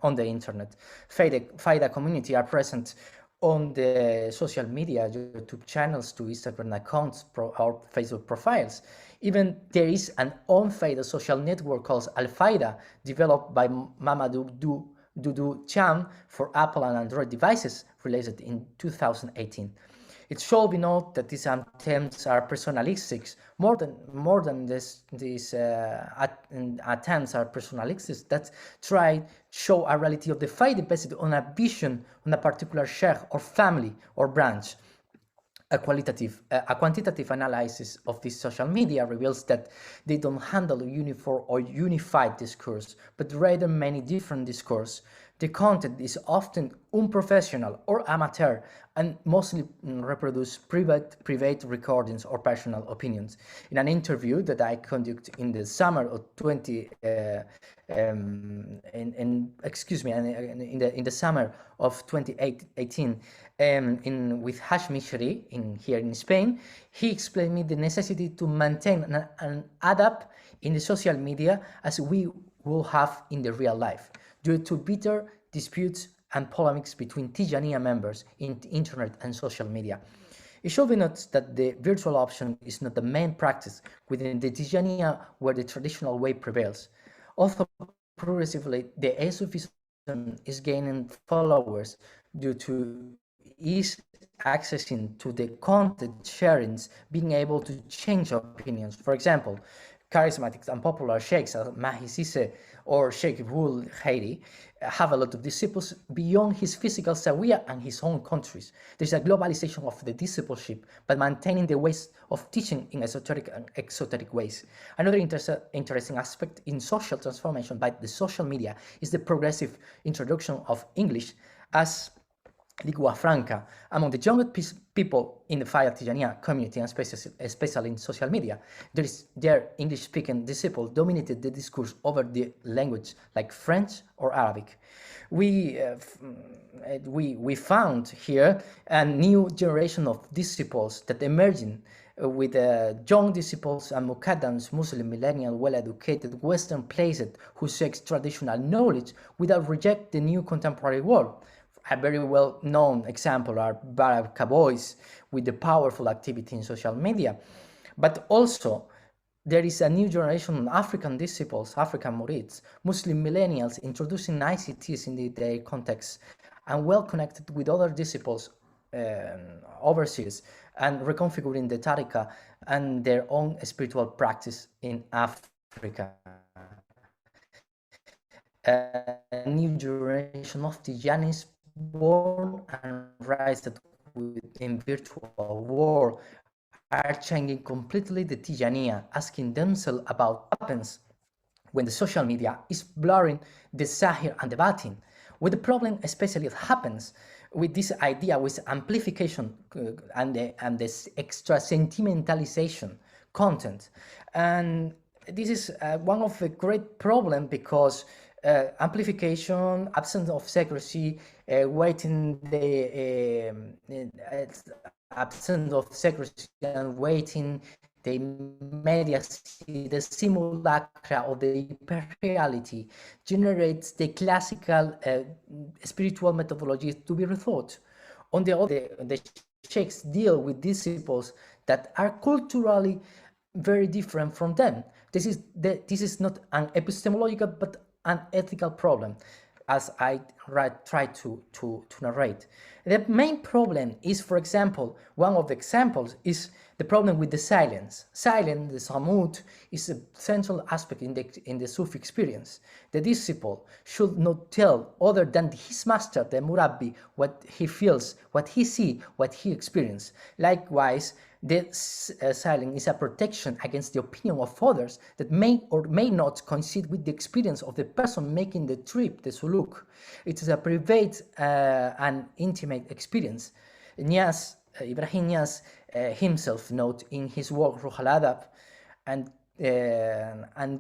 on the internet. Fayḍa community are present on the social media, YouTube channels, to Instagram accounts, or Facebook profiles. Even there is an own Fayḍa social network called Al-Fayda, developed by Mamadou Doudou Cham for Apple and Android devices, released in 2018. It should be noted that these attempts are personalistic. More than these attempts are personalistic that try to show a reality of the Fayda based on a vision on a particular sheikh or family or branch. A quantitative analysis of this social media reveals that they don't handle a uniform or unified discourse, but rather many different discourse. The content is often unprofessional or amateur and mostly reproduce private recordings or personal opinions. In an interview that I conducted in the summer of in the summer of 2018 with Hashmi Shri here in Spain, he explained me the necessity to maintain an adab in the social media as we will have in the real life, due to bitter disputes and polemics between Tijāniyya members in the internet and social media. It should be noted that the virtual option is not the main practice within the Tijāniyya where the traditional way prevails. Although progressively the Sufism is gaining followers due to ease accessing to the content sharings, being able to change opinions. For example, charismatic and popular sheikhs Mahi Sise or Sheikh Bul Khairi have a lot of disciples beyond his physical Zawiya and his own countries. There's a globalization of the discipleship, but maintaining the ways of teaching in esoteric and exoteric ways. Another interesting aspect in social transformation by the social media is the progressive introduction of English as lingua franca among the younger people in the Fayḍa Tijāniyya community, and especially in social media. Their English-speaking disciples dominated the discourse over the language like French or Arabic. We found here a new generation of disciples that emerging with young disciples and mukaddams, Muslim, millennial, well-educated, Western-placed, who seek traditional knowledge without reject the new contemporary world. A very well-known example are Arab cowboys with the powerful activity in social media. But also, there is a new generation of African disciples, African murids, Muslim millennials introducing ICTs in their context and well-connected with other disciples overseas and reconfiguring the tariqah and their own spiritual practice in Africa. A new generation of Tijanis born and raised in virtual world are changing completely the Tijāniyya, asking themselves about what happens when the social media is blurring the Zahir and the Batin. With the problem especially happens with this idea with amplification and this extra sentimentalization content. And this is one of the great problems because amplification, absence of secrecy, absence of secrecy and waiting, the immediacy, the simulacra of the hyperreality generates the classical spiritual methodologies to be rethought. On the other, the sheikhs deal with disciples that are culturally very different from them. This is not an epistemological but an ethical problem, as I try to narrate. The main problem is, for example, one of the examples is The problem with the silence. Silence, the samut, is a central aspect in the Sufi experience. The disciple should not tell other than his master, the murabbi, what he feels, what he sees, what he experiences. Likewise, the silence is a protection against the opinion of others that may or may not coincide with the experience of the person making the trip, the suluk. It is a private and intimate experience. Ibrahim Niasse himself note in his work Ruh al-Adab and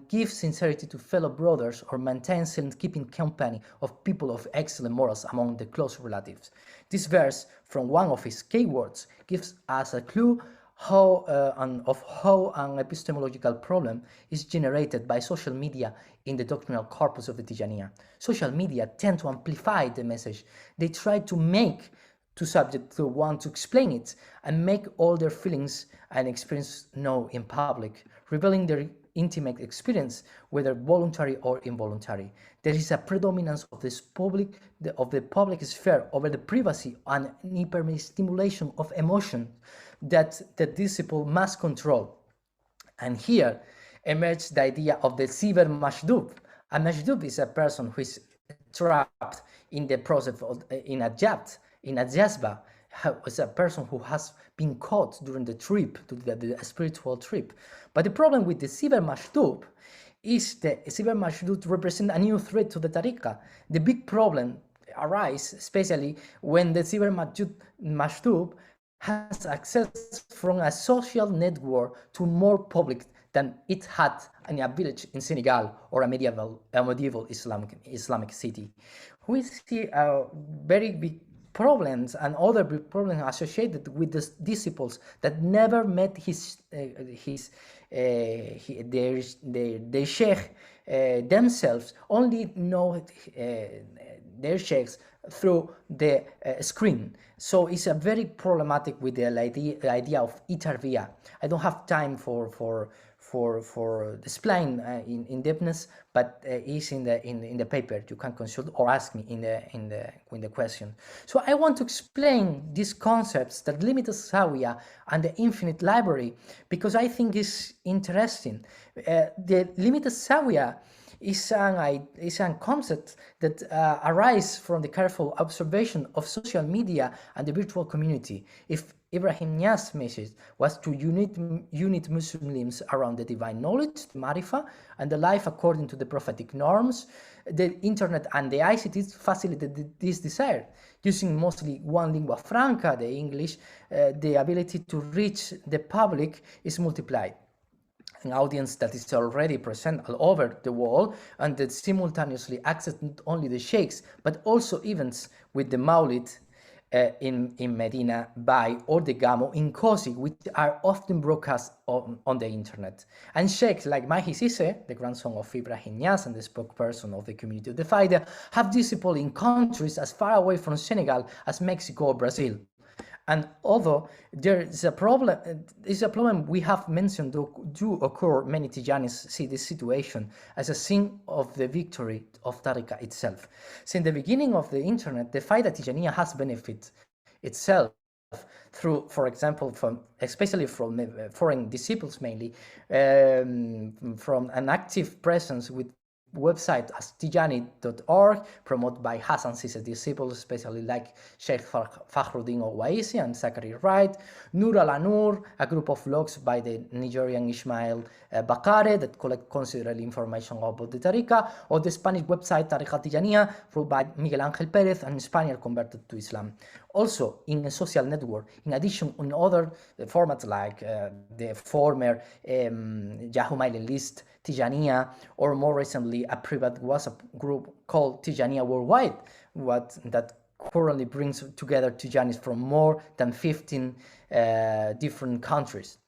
give sincerity to fellow brothers or maintain silent keeping company of people of excellent morals among the close relatives. This verse from one of his keywords gives us a clue of how an epistemological problem is generated by social media in the doctrinal corpus of the Tijāniyya. Social media tend to amplify the message. They try to make two subjects to want to explain it and make all their feelings and experience known in public, revealing their intimate experience, whether voluntary or involuntary. There is a predominance of the public sphere over the privacy and hyper-stimulation of emotion that the disciple must control. And here emerges the idea of the Siver Mashdub. A Mashdub is a person who is trapped in the process in a jazba, is a person who has been caught during the trip, to the spiritual trip. But the problem with the Siver Mashdub is that Siver Mashdub represents a new threat to the tariqah. The big problem arises especially when the Siver Mashdub has access from a social network to more public than it had in a village in Senegal or a medieval Islamic city. We see very big problems and other big problems associated with the disciples that never met their sheikh themselves, only know their sheikhs through the screen. So it's a very problematic with the idea of itarvia. I don't have time for displaying in depthness, but it's in the paper. You can consult or ask me in the question. So I want to explain these concepts, the limited zawiya and the infinite library, because I think it's interesting. The limited zawiya is a concept that arises from the careful observation of social media and the virtual community. If Ibrahim Niasse's message was to unite Muslims around the divine knowledge, the marifa, and the life according to the prophetic norms, the internet and the ICTs facilitated this desire. Using mostly one lingua franca, the English, the ability to reach the public is multiplied. An audience that is already present all over the world and that simultaneously access not only the sheikhs but also events with the Maulid in Medina by or the Gamo in Kosi, which are often broadcast on the internet. And sheikhs like Mahi Sise, the grandson of Ibrahim Niasse and the spokesperson of the community of the Fayda, have disciples in countries as far away from Senegal as Mexico or Brazil. And although there is a problem we have mentioned do occur, many Tijanis see this situation as a sign of the victory of Tariqa itself. Since the beginning of the internet, the Fayda Tijāniyya has benefited itself through, for example, especially from foreign disciples mainly, from an active presence with website as Tijani.org, promoted by Hassan Sise's disciples, especially like Sheikh Fakhruddin Owaisi and Zachary Wright, Nur al-Anur, a group of blogs by the Nigerian Ismail Bakare that collect considerable information about the Tariqa, or the Spanish website Tariqa Tijāniyya, ruled by Miguel Ángel Pérez, an Spaniard converted to Islam. Also, in a social network, in addition on other formats like the former Yahoo mailing list, Tijāniyya, or more recently a private WhatsApp group called Tijāniyya Worldwide, that currently brings together Tijanis from more than 15 different countries.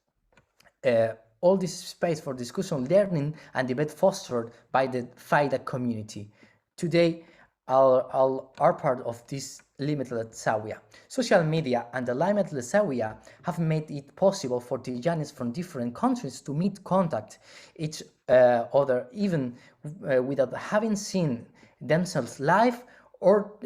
All this space for discussion, learning, and debate fostered by the Fayda community. Today, are part of this limited zawiya. Social media and the limited zawiya have made it possible for Tijanis from different countries to meet, contact each other, even without having seen themselves live or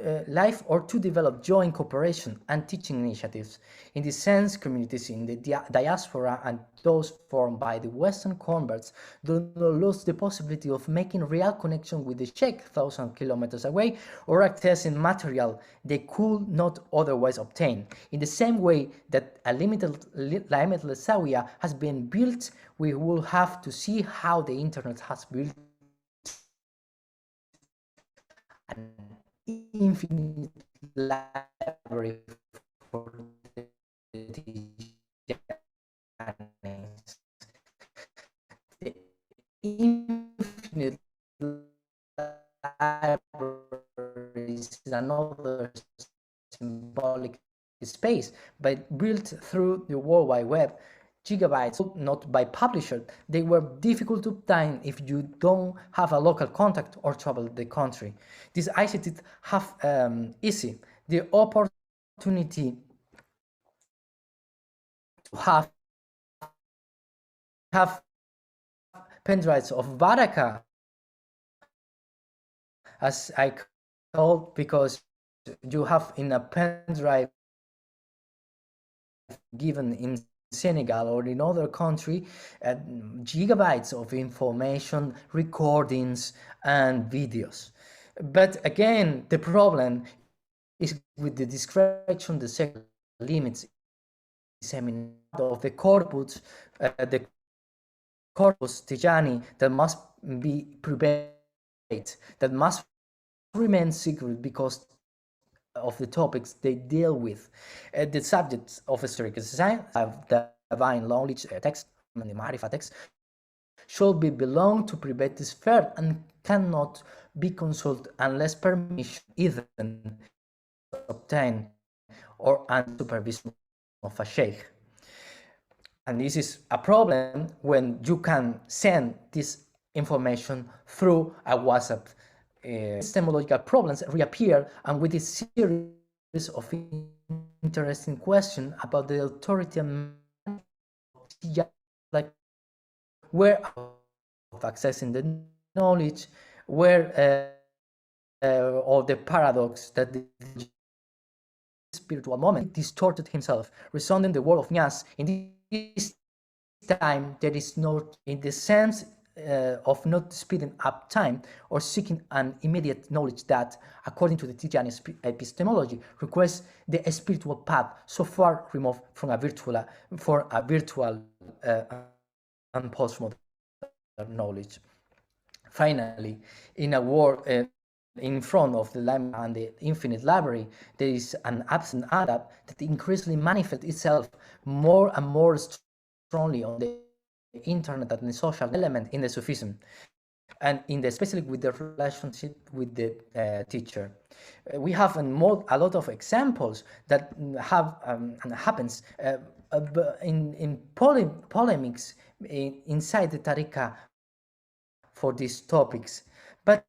to develop joint cooperation and teaching initiatives. In this sense, communities in the diaspora and those formed by the Western converts do not lose the possibility of making real connection with the Sheikh 1,000 kilometers away or accessing material they could not otherwise obtain. In the same way that a limitless Zawiya has been built, we will have to see how the internet has built an infinite library for the Tijanis. The infinite library is another symbolic space, but built through the World Wide Web. Gigabytes, not by publisher, they were difficult to obtain if you don't have a local contact or travel the country. These ICTs have easy the opportunity to have pendrives of Baraka, as I call, because you have in a pendrive given in Senegal or in other country, gigabytes of information, recordings, and videos. But again, the problem is with the discretion, the secular limits dissemination of the corpus Tijani that must be preserved, that must remain secret because of the topics they deal with. The subjects of historical science, the divine knowledge text, and the Marifa text, should be belong to private sphere and cannot be consulted unless permission either obtained or under supervision of a sheikh. And this is a problem when you can send this information through a WhatsApp. Epistemological problems reappear, and with this series of interesting questions about the authority and like where of accessing the knowledge, where or the paradox that the spiritual moment distorted himself, resounding the word of Nyas. In this time, there is not, in the sense of not speeding up time or seeking an immediate knowledge that, according to the Tijani epistemology, requires the spiritual path so far removed from a virtual and postmodern knowledge. Finally, in a world in front of the lamp and the infinite library, there is an absent adapt that increasingly manifests itself more and more strongly on the internet and the social element in the Sufism, and in the, especially with the relationship with the teacher. We have a lot of examples that have happens in polemics inside the Tariqa for these topics, but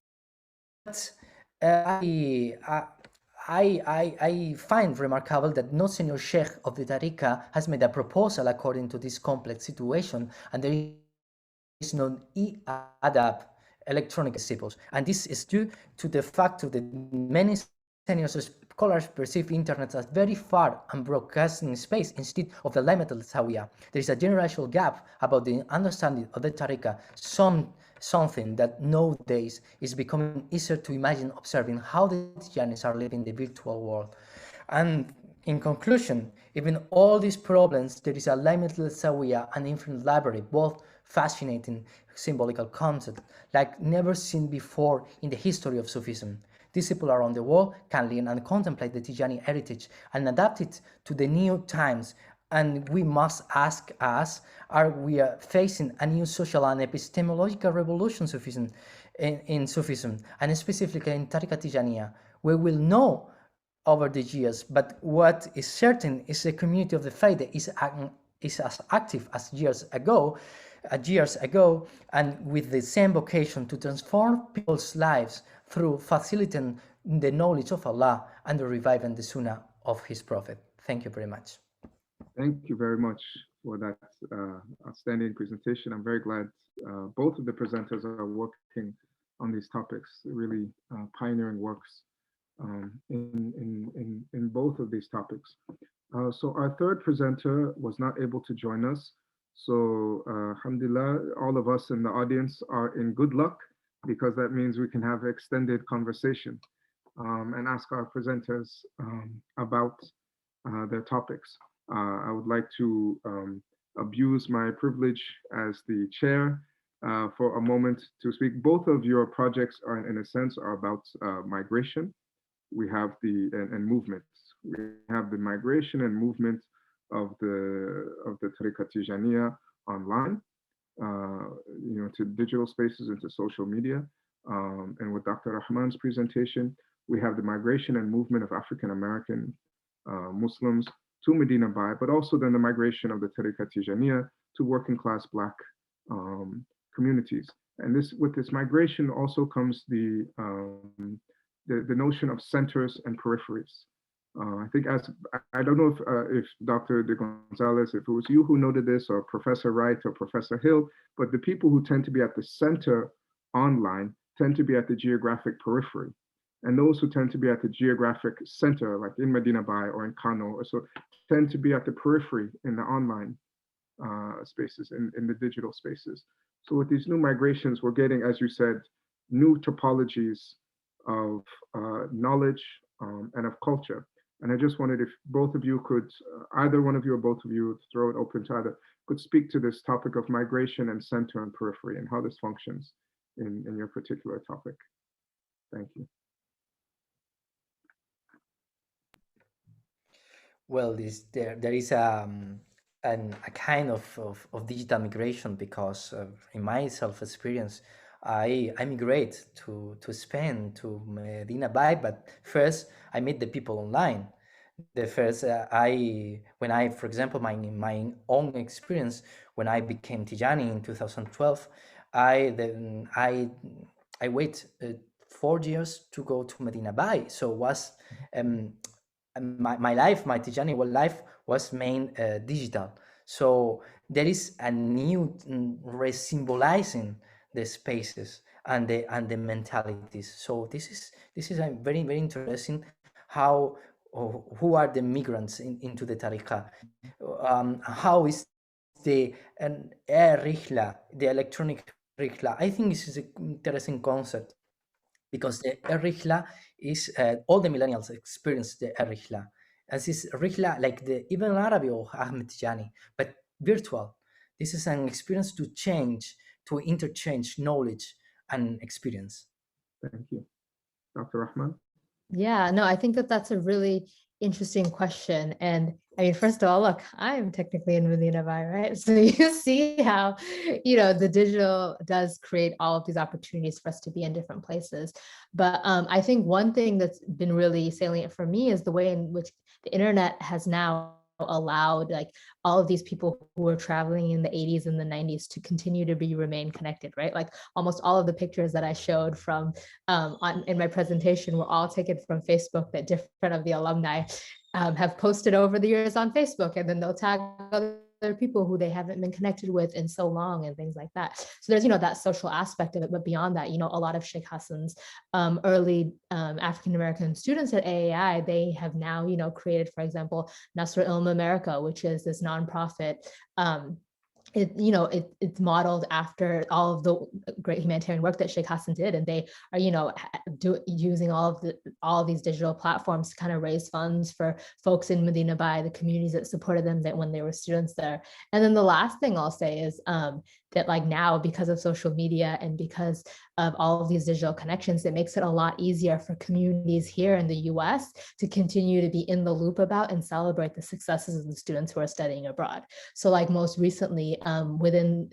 I find remarkable that no senior sheikh of the Tariqa has made a proposal according to this complex situation, and there is no e-adab electronic disciples. And this is due to the fact that many senior scholars perceive internet as very far and broadcasting space instead of the limited Zawiya. There is a generational gap about the understanding of the Tariqa, something that nowadays is becoming easier to imagine observing how the Tijanis are living in the virtual world. And in conclusion, even all these problems, there is a limitless Zawiya and infinite library, both fascinating symbolical concept like never seen before in the history of Sufism. Disciples around the world can learn and contemplate the Tijani heritage and adapt it to the new times. And we must ask us, are we facing a new social and epistemological revolution in Sufism, and specifically in Tariqa Tijāniyya? We will know over the years, but what is certain is the community of the Fayda is as active as years ago, and with the same vocation to transform people's lives through facilitating the knowledge of Allah and the reviving the Sunnah of His Prophet. Thank you very much. Thank you very much for that outstanding presentation. I'm very glad both of the presenters are working on these topics, really pioneering works in both of these topics. So our third presenter was not able to join us. So alhamdulillah, all of us in the audience are in good luck because that means we can have extended conversation and ask our presenters about their topics. I would like to abuse my privilege as the chair for a moment to speak. Both of your projects are, in a sense, are about migration. We have the and movements. We have the migration and movement of the Tariqa Tijāniyya online, to digital spaces, into social media. And with Dr. Rahman's presentation, we have the migration and movement of African American Muslims to Medina Bay, but also then the migration of the Tariqa Tijāniyya to working class Black communities. And with this migration also comes the notion of centers and peripheries. I think I don't know if Dr. de González, if it was you who noted this, or Professor Wright or Professor Hill, but the people who tend to be at the center online tend to be at the geographic periphery. And those who tend to be at the geographic center, like in Medina Bay or in Kano, or so, tend to be at the periphery in the online spaces, in the digital spaces. So with these new migrations, we're getting, as you said, new topologies of knowledge and of culture. And I just wondered if both of you could, either one of you or both of you, throw it open to either, could speak to this topic of migration and center and periphery and how this functions in your particular topic. Thank you. Well, there is a kind of digital migration because in my self-experience, I migrate to Spain, to Medina Bay, but first I meet the people online. The first when I, for example, my own experience when I became Tijani in 2012, I wait 4 years to go to Medina Bay. So was my life, my Tijani life was main digital. So there is a new re-symbolizing the spaces and the mentalities. So this is a very, very interesting how who are the migrants into the tariqa. How is the Rihla, the electronic Rihla? I think this is an interesting concept because the Rihla is all the millennials experience the Rihla. As is Rihla like the Ibn Arabi or Ahmed Tijani, but virtual. This is an experience to change, to interchange knowledge and experience. Thank you. Dr. Rahman? Yeah, no, I think that that's a really interesting question. And I mean, first of all, look, I'm technically in Medina Bay, right? So you see how, the digital does create all of these opportunities for us to be in different places. But I think one thing that's been really salient for me is the way in which the internet has now allowed like all of these people who were traveling in the 80s and the 90s to continue to remain connected, right? Like almost all of the pictures that I showed from in my presentation were all taken from Facebook that different of the alumni have posted over the years on Facebook, and then they'll tag other people who they haven't been connected with in so long and things like that. So there's, that social aspect of it. But beyond that, a lot of Sheikh Hassan's early African-American students at AAI, they have now, created, for example, Nasr Ilm America, which is this nonprofit it's modeled after all of the great humanitarian work that Sheikh Hassan did, and they are, using all of these digital platforms to kind of raise funds for folks in Medina Bay, the communities that supported them when they were students there. And then the last thing I'll say is that like now, because of social media and because of all of these digital connections, it makes it a lot easier for communities here in the US to continue to be in the loop about and celebrate the successes of the students who are studying abroad. So like most recently, within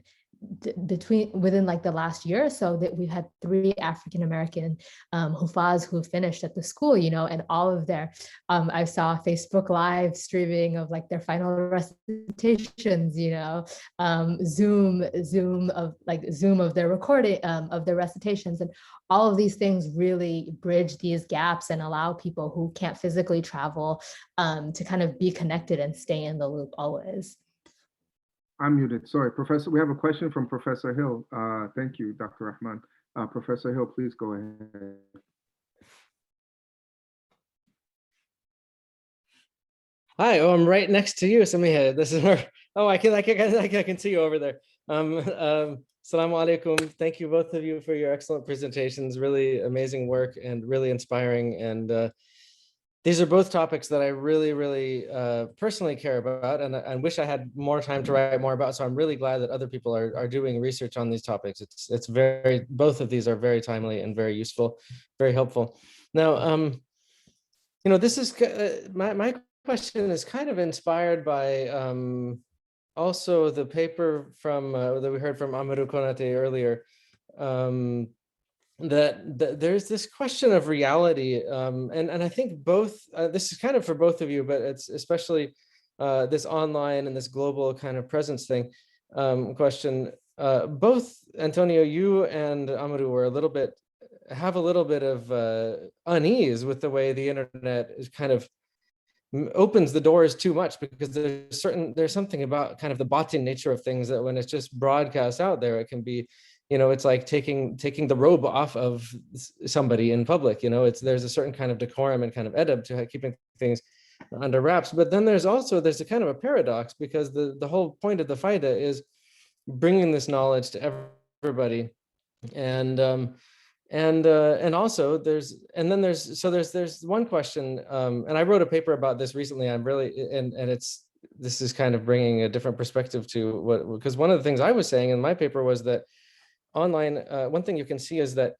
like the last year or so, that we've had 3 African-American Hufaz who finished at the school, and all of their, I saw Facebook live streaming of like their final recitations, Zoom of their recording of their recitations, and all of these things really bridge these gaps and allow people who can't physically travel to kind of be connected and stay in the loop always. I'm muted. Sorry, Professor. We have a question from Professor Hill. Thank you, Dr. Rahman. Professor Hill, please go ahead. Hi, oh, I'm right next to you, Samiha. This is where, oh, I can see you over there. Assalamu alaikum. Thank you, both of you, for your excellent presentations. Really amazing work and really inspiring. And these are both topics that I really personally care about, and I wish I had more time to write more about. So I'm really glad that other people are doing research on these topics. It's very, both of these are very timely and very useful, very helpful. Now, you know, this is my question is kind of inspired by also the paper from that we heard from Amadou Konate earlier, that there's this question of reality, and I think both this is kind of for both of you, but it's especially this online and this global kind of presence thing question. Both Antonio, you and Amadou were have a little bit of unease with the way the internet is kind of opens the doors too much, because there's something about kind of the batin nature of things that when it's just broadcast out there, it can be, you know, it's like taking the robe off of somebody in public. You know, there's a certain kind of decorum and kind of edeb to keeping things under wraps. But then there's a kind of a paradox, because the whole point of the Fayda is bringing this knowledge to everybody, and also there's one question, and I wrote a paper about this recently. I'm really, and this is kind of bringing a different perspective to what, because one of the things I was saying in my paper was that online, one thing you can see is that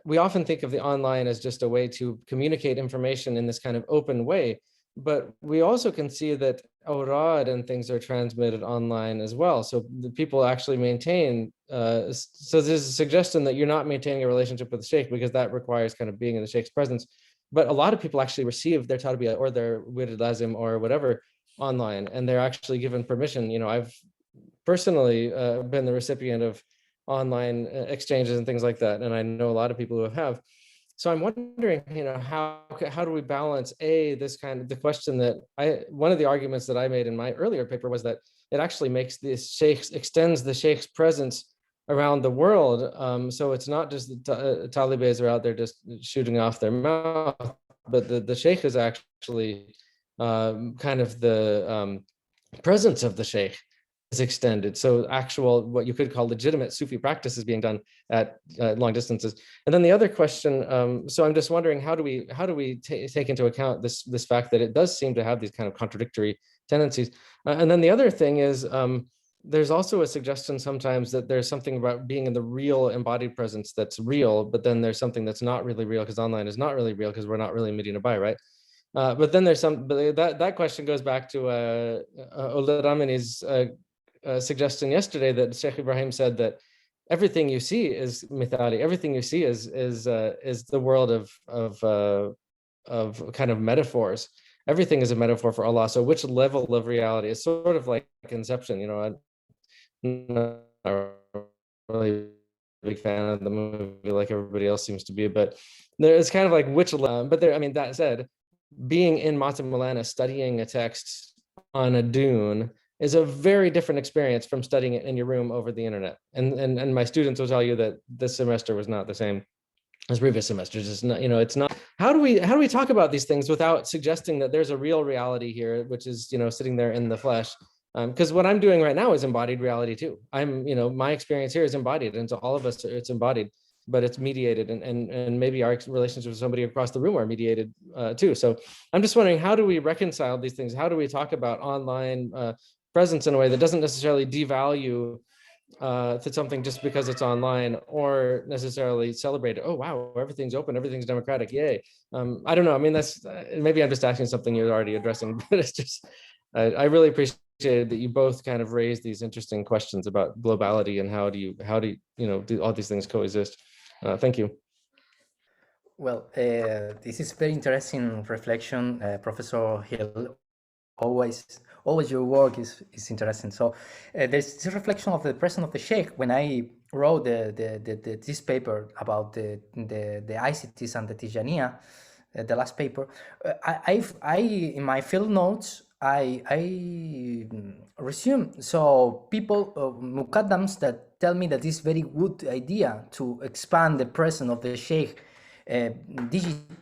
we often think of the online as just a way to communicate information in this kind of open way, but we also can see that awrad and things are transmitted online as well. So the people actually maintain, so there's a suggestion that you're not maintaining a relationship with the sheikh, because that requires kind of being in the sheikh's presence. But a lot of people actually receive their tarbiyah or their wird lazim or whatever online, and they're actually given permission. You know, I've personally been the recipient of online exchanges and things like that, and I know a lot of people who have. So I'm wondering, you know, how do we balance this kind of the question that one of the arguments that I made in my earlier paper was that it actually makes extends the sheikh's presence around the world. So it's not just the Talibans are out there just shooting off their mouth, but the sheikh is actually kind of the presence of the sheikh is extended. So actual, what you could call legitimate Sufi practice is being done at long distances. And then the other question, so I'm just wondering, how do we take into account this fact that it does seem to have these kind of contradictory tendencies? And then the other thing is, there's also a suggestion sometimes that there's something about being in the real embodied presence that's real, but then there's something that's not really real, because online is not really real, because we're not really in Medina Bay, right? But then there's that question goes back to Oulad Ramani's suggestion yesterday, that Sheikh Ibrahim said that everything you see is mithali, everything you see is the world of kind of metaphors. Everything is a metaphor for Allah. So which level of reality is sort of like Inception? You know, I'm not really a big fan of the movie like everybody else seems to be, but it's kind of like which but there, I mean, that said, being in Mata Milana studying a text on a dune is a very different experience from studying it in your room over the internet. And my students will tell you that this semester was not the same as previous semesters. It's not, you know, it's not. How do we talk about these things without suggesting that there's a real reality here, which is, you know, sitting there in the flesh? Because what I'm doing right now is embodied reality too. You know, my experience here is embodied, and to all of us, it's embodied, but it's mediated, and maybe our relationships with somebody across the room are mediated too. So I'm just wondering, how do we reconcile these things? How do we talk about online presence in a way that doesn't necessarily devalue to something just because it's online, or necessarily celebrate it? Oh, wow, everything's open, everything's democratic, yay. I don't know. I mean, that's maybe I'm just asking something you're already addressing, but it's just, I really appreciate that you both kind of raised these interesting questions about globality and how do you do all these things coexist. Thank you. Well, this is very interesting reflection, Professor Hill. Always your work is interesting. So there's this reflection of the presence of the Sheikh. When I wrote this paper about the ICTs and the Tijāniyya, the last paper, I in my field notes I resume. So people, muqaddams, that tell me that it's very good idea to expand the presence of the Sheikh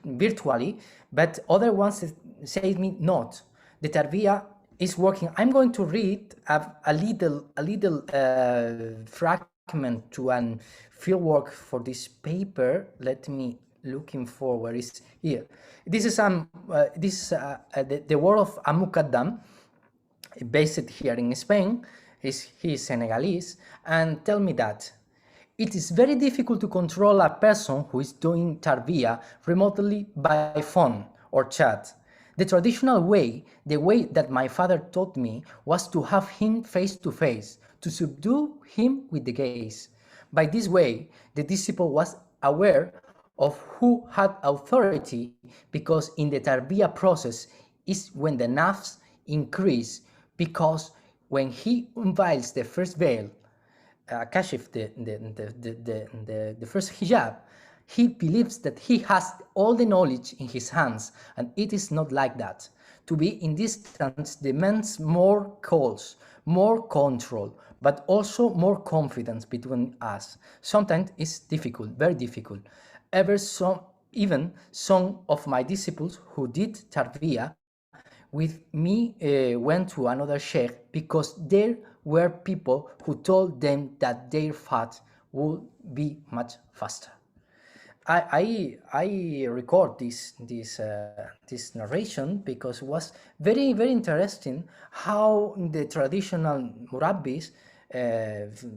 virtually, but other ones say me not. the tarbiyah is working. I'm going to read a little fragment to an fieldwork for this paper. Let me looking for where is here. This is the word of Amukaddam, based here in Spain. He is Senegalese, and tell me that it is very difficult to control a person who is doing tarbiyah remotely by phone or chat. The traditional way, the way that my father taught me, was to have him face to face, to subdue him with the gaze. By this way, the disciple was aware of who had authority, because in the tarbiyah process is when the nafs increase, because when he unveils the first veil, kashif, the first hijab, he believes that he has all the knowledge in his hands, and it is not like that. To be in distance demands more calls, more control, but also more confidence between us. Sometimes it's difficult, very difficult. Even some of my disciples who did tarbiyah with me went to another sheikh, because there were people who told them that their fat would be much faster. I record this narration because it was very, very interesting how the traditional murabbis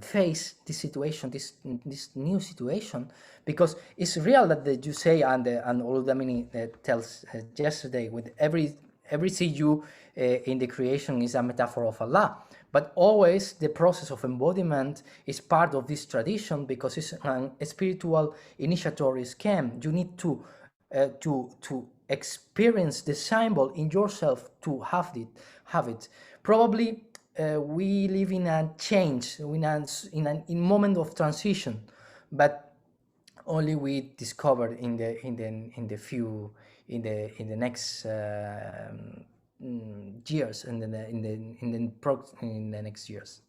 face this situation, this new situation, because it's real that you say, and Oludamini tells yesterday, with everything you in the creation is a metaphor of Allah. But always the process of embodiment is part of this tradition, because it's a spiritual initiatory scheme. You need to experience the symbol in yourself to have it. Probably we live in a change, in a moment of transition, but only we discover in the next years, and in the next years.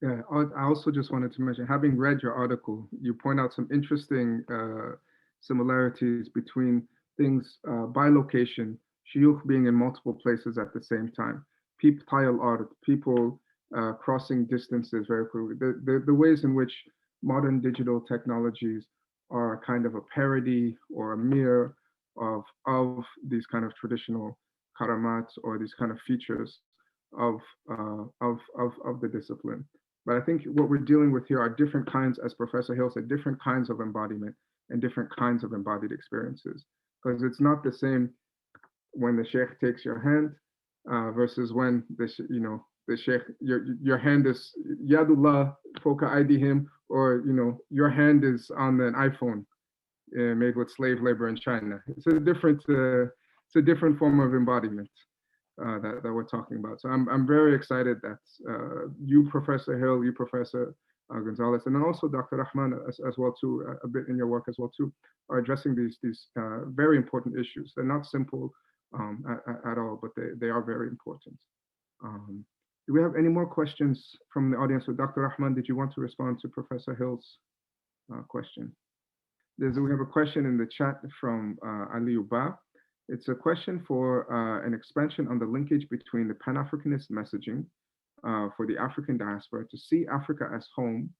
Yeah, I also just wanted to mention, having read your article, you point out some interesting similarities between things by location, shuyukh being in multiple places at the same time, people crossing distances very quickly, the ways in which modern digital technologies are kind of a parody or a mirror of these kind of traditional karamats, or these kind of features of the discipline. But I think what we're dealing with here are different kinds, as Professor Hill said, different kinds of embodiment and different kinds of embodied experiences. Because it's not the same when the sheikh takes your hand versus when the sheikh, your hand is yadullah foka aydihim, or your hand is on an iPhone made with slave labor in China. It's a different form of embodiment that we're talking about. So I'm very excited that you, Professor Hill, you, Professor González, and then also Dr. Rahman as well too, a bit in your work as well too, are addressing these very important issues. They're not simple at all, but they are very important. Do we have any more questions from the audience? So Dr. Rahman, did you want to respond to Professor Hill's question? We have a question in the chat from Ali Uba. It's a question for an expansion on the linkage between the Pan-Africanist messaging for the African diaspora to see Africa as home,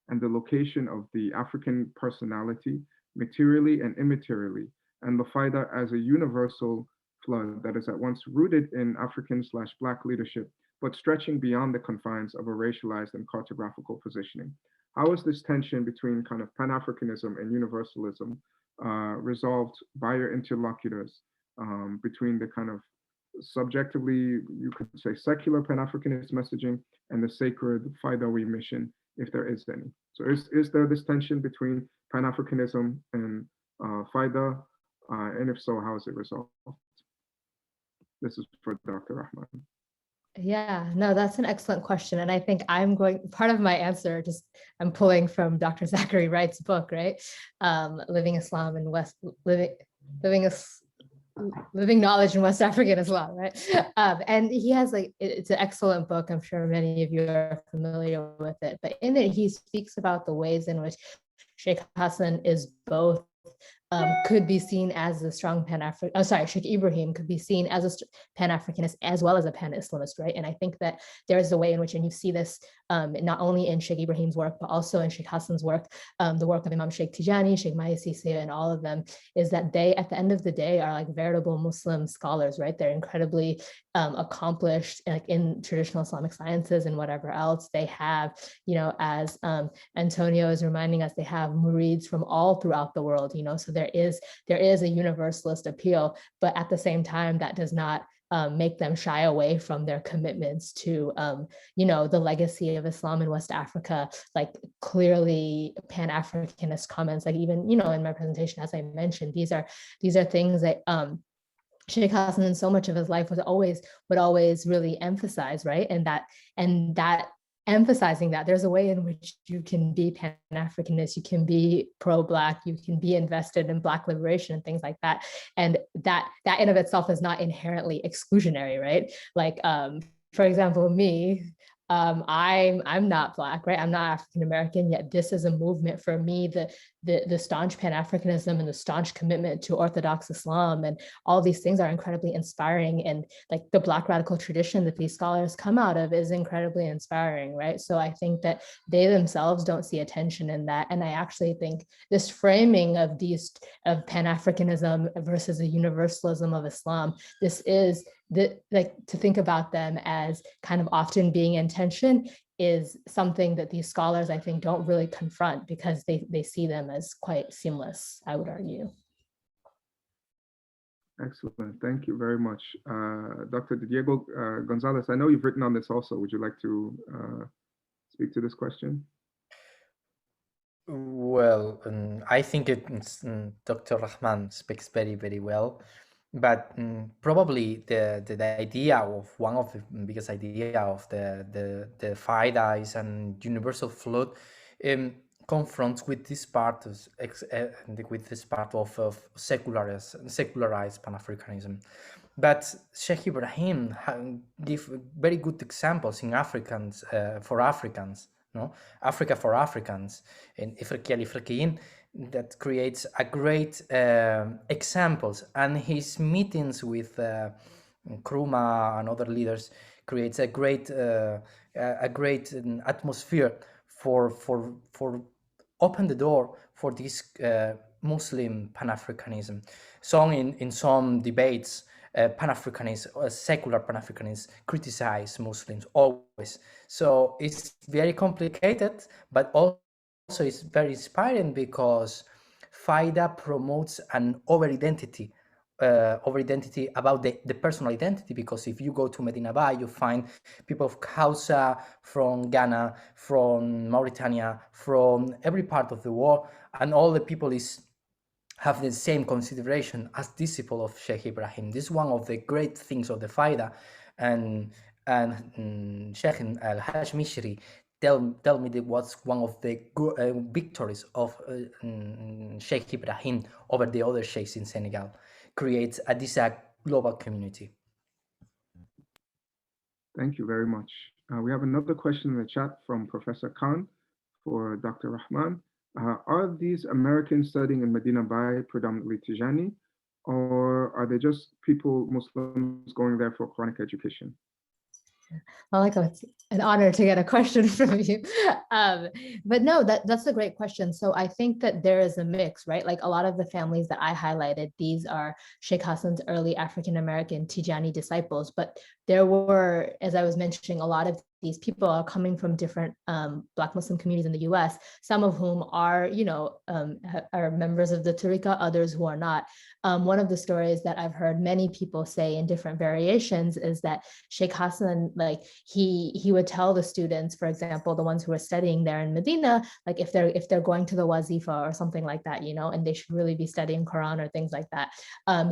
and the location of the African personality materially and immaterially, and the Fayda as a universal flood that is at once rooted in African/Black leadership, but stretching beyond the confines of a racialized and cartographical positioning. How is this tension between kind of Pan-Africanism and universalism resolved by your interlocutors, between the kind of subjectively, you could say, secular Pan-Africanist messaging and the sacred Faydawi mission, if there is any? So is there this tension between Pan-Africanism and Fayda? And if so, how is it resolved? This is for Dr. Rahman. Yeah, no, that's an excellent question. And I think part of my answer, I'm pulling from Dr. Zachary Wright's book, right? Living Islam in Living Knowledge in West African Islam, right? And he has it's an excellent book. I'm sure many of you are familiar with it, but in it, he speaks about the ways in which Sheikh Hassan is both could be seen as a strong Pan-African, Sheikh Ibrahim could be seen as a Pan-Africanist as well as a Pan-Islamist, right? And I think that there's a way in which, and you see this not only in Sheikh Ibrahim's work, but also in Sheikh Hassan's work, the work of Imam Sheikh Tijani, Sheikh Maya Sisi, and all of them, is that they, at the end of the day, are like veritable Muslim scholars, right? They're incredibly accomplished like in traditional Islamic sciences and whatever else. They have, as Antonio is reminding us, they have murids from all throughout the world, so there is a universalist appeal, but at the same time, that does not make them shy away from their commitments to, the legacy of Islam in West Africa, like clearly Pan-Africanist comments, like even, in my presentation, as I mentioned, these are things that Sheikh Hassan in so much of his life would always really emphasize, right? And that emphasizing that there's a way in which you can be Pan-Africanist, you can be pro-Black, you can be invested in Black liberation and things like that. And that in of itself is not inherently exclusionary, right? Like, for example, me, I'm not Black, right? I'm not African-American, yet this is a movement for me, the staunch Pan-Africanism and the staunch commitment to Orthodox Islam and all these things are incredibly inspiring. And like the Black radical tradition that these scholars come out of is incredibly inspiring, right? So I think that they themselves don't see a tension in that. And I actually think this framing of Pan-Africanism versus the universalism of Islam, this is to think about them as kind of often being in tension is something that these scholars, I think, don't really confront because they see them as quite seamless, I would argue. Excellent. Thank you very much. Dr. Diego González, I know you've written on this also. Would you like to speak to this question? Well, I think Dr. Rahman speaks very, very well. But probably the idea of one of the biggest idea of the Fayda is an universal flood confronts with this part of secularized Pan-Africanism. But Sheikh Ibrahim give very good examples in Africans for Africans, no? Africa for Africans, and Ifriqiyin, that creates a great examples, and his meetings with Nkrumah and other leaders creates a great atmosphere for open the door for this Muslim Pan-Africanism. So in some debates, Pan-Africanists, secular Pan-Africanists criticize Muslims always. So it's very complicated, but also it's very inspiring because Fayda promotes an over-identity about the personal identity, because if you go to Medina Bay, you find people of Hausa, from Ghana, from Mauritania, from every part of the world, and all the people have the same consideration as disciple of Sheikh Ibrahim. This is one of the great things of the Fayda, and Sheikh Al-Haj Mishri tell me that was one of the victories of Sheikh Ibrahim over the other sheikhs in Senegal, creates a global community. Thank you very much. We have another question in the chat from Professor Kane for Dr. Rahman. Are these Americans studying in Medina Bay predominantly Tijani, or are they just people, Muslims, going there for Quranic education? Well, it's an honor to get a question from you. But no, that's a great question. So I think that there is a mix, right? Like a lot of the families that I highlighted, these are Sheikh Hassan's early African-American Tijani disciples, but there were, as I was mentioning, a lot of these people are coming from different Black Muslim communities in the US, some of whom are, are members of the Tariqa, others who are not. One of the stories that I've heard many people say in different variations is that Sheikh Hassan, like he would tell the students, for example, the ones who are studying there in Medina, like if they're going to the wazifa or something like that, and they should really be studying Quran or things like that.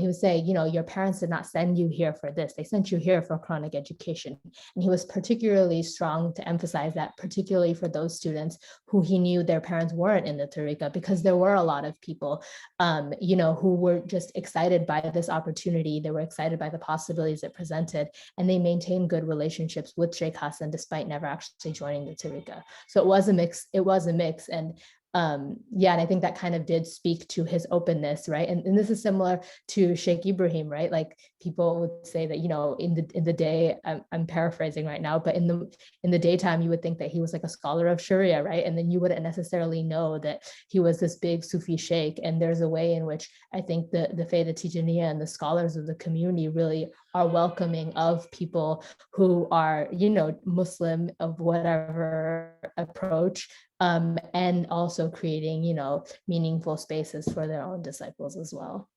He would say, your parents did not send you here for this. They sent you here for Quranic education. And he was particularly strong to emphasize that, particularly for those students who he knew their parents weren't in the Tariqa, because there were a lot of people, who were just excited by this opportunity. They were excited by the possibilities it presented, and they maintained good relationships with Sheikh Hassan despite never actually joining the Tariqa. So it was a mix. And yeah, and I think that kind of did speak to his openness, right? And this is similar to Sheikh Ibrahim, right? Like people would say that, you know, in the day, I'm paraphrasing right now, but in the daytime, you would think that he was like a scholar of Sharia, right? And then you wouldn't necessarily know that he was this big Sufi sheikh. And there's a way in which I think the Fayḍa Tijāniyya and the scholars of the community really are welcoming of people who are, you know, Muslim of whatever approach, and also creating, you know, meaningful spaces for their own disciples as well.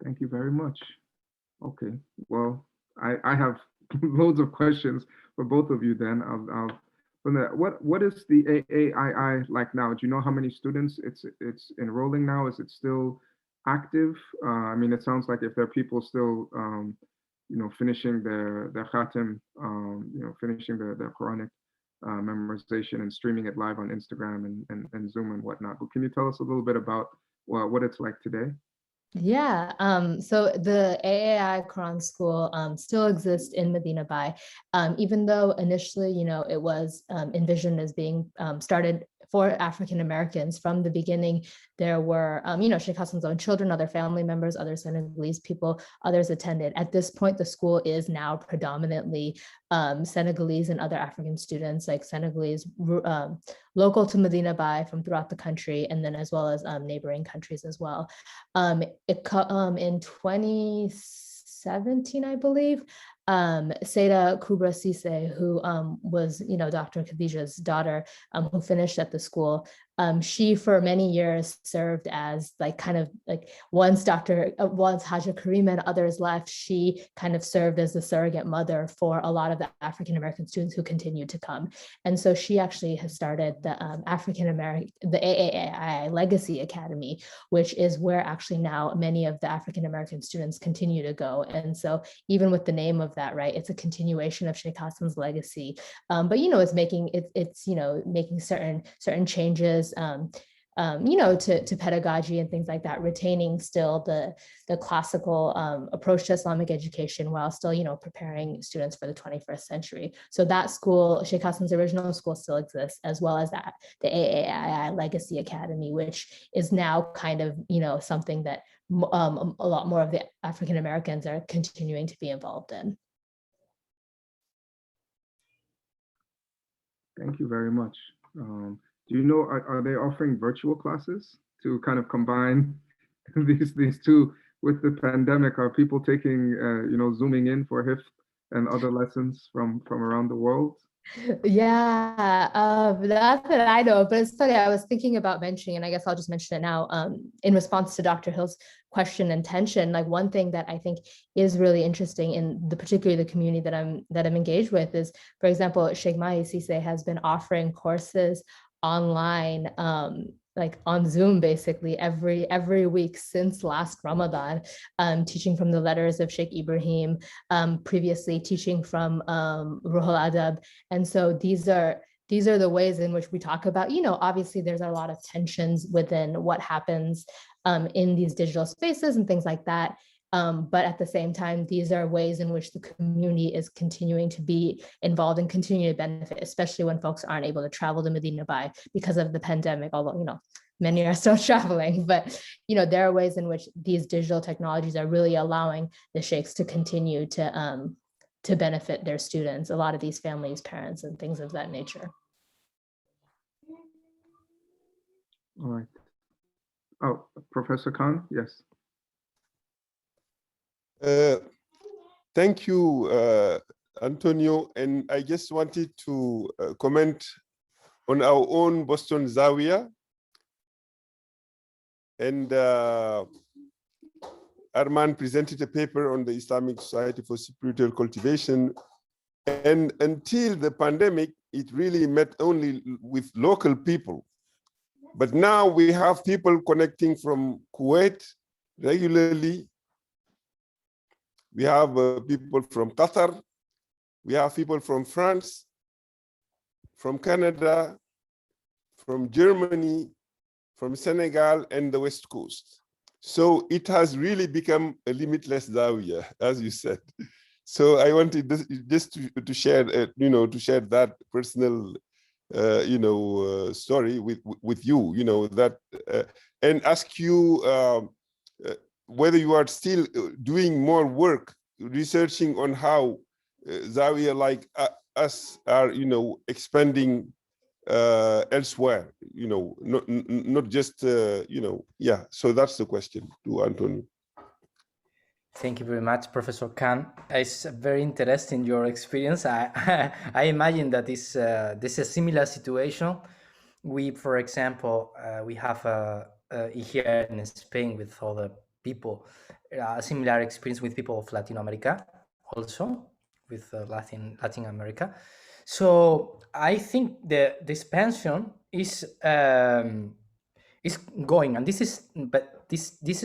Thank you very much. Okay, well, I have loads of questions for both of you then. What is the AAII like now? Do you know how many students it's enrolling now? Is it still active? I mean, it sounds like if there are people still, you know, finishing their khatim, you know, finishing their Quranic memorization and streaming it live on Instagram and Zoom and whatnot. But can you tell us a little bit about what it's like today? Yeah, so the AAI Quran School still exists in Medina Bay, even though initially, you know, it was envisioned as being started for African Americans. From the beginning. There were, you know, Sheikh Hassan's own children, other family members, other Senegalese people, others attended. At this point, the school is now predominantly Senegalese and other African students, like Senegalese local to Medina Bay from throughout the country, and then as well as neighboring countries as well. In 2017, I believe, Sayda Kubra Sise, who was, you know, Dr. Khadija's daughter, who finished at the school, she for many years served as like kind of like once Haja Karima and others left, she kind of served as the surrogate mother for a lot of the African American students who continued to come. And so she actually has started the the AAII Legacy Academy, which is where actually now many of the African American students continue to go. And so even with the name of that, right, it's a continuation of Sheikh Hassan's legacy. But you know, it's making you know, making certain changes, you know, to pedagogy and things like that, retaining still the classical approach to Islamic education while still, you know, preparing students for the 21st century. So that school, Sheikh Hassan's original school, still exists, as well as that the AAII Legacy Academy, which is now kind of, you know, something that a lot more of the African Americans are continuing to be involved in. Thank you very much. Do you know, are they offering virtual classes to kind of combine these two with the pandemic? Are people taking, you know, zooming in for hifz and other lessons from around the world? Yeah, that's what I know, but it's funny, I was thinking about mentioning, and I guess I'll just mention it now, in response to Dr. Hill's question and tension. Like one thing that I think is really interesting in particularly the community that I'm engaged with is, for example, Sheikh Mahi Sise has been offering courses online, like on Zoom, basically every week since last Ramadan, teaching from the letters of Sheikh Ibrahim, previously teaching from Ruhul Adab. And so these are the ways in which we talk about, you know, obviously there's a lot of tensions within what happens in these digital spaces and things like that. But at the same time, these are ways in which the community is continuing to be involved and continue to benefit, especially when folks aren't able to travel to Medina Bay because of the pandemic, although, you know, many are still traveling. But, you know, there are ways in which these digital technologies are really allowing the sheikhs to continue to benefit their students, a lot of these families, parents, and things of that nature. All right. Oh, Professor Khan, yes. Thank you, Antonio. And I just wanted to comment on our own Boston Zawiya. And Rahman presented a paper on the Islamic Society for Spiritual Cultivation. And until the pandemic, it really met only with local people. But now we have people connecting from Kuwait regularly. We have people from Qatar. We have people from France, from Canada, from Germany, from Senegal, and the West Coast. So it has really become a limitless Zawiya, as you said. So I wanted just to share, you know, to share that personal story with you, that, and ask you whether you are still doing more work, researching on how Zawiya like us are, expanding elsewhere, not just, yeah. So that's the question to Antonio. Thank you very much, Professor Kane. It's very interesting, your experience. I imagine that this is a similar situation. We, for example, we have here in Spain with other people, a similar experience with people of Latin America, also with Latin America. So I think the expansion is going, and this is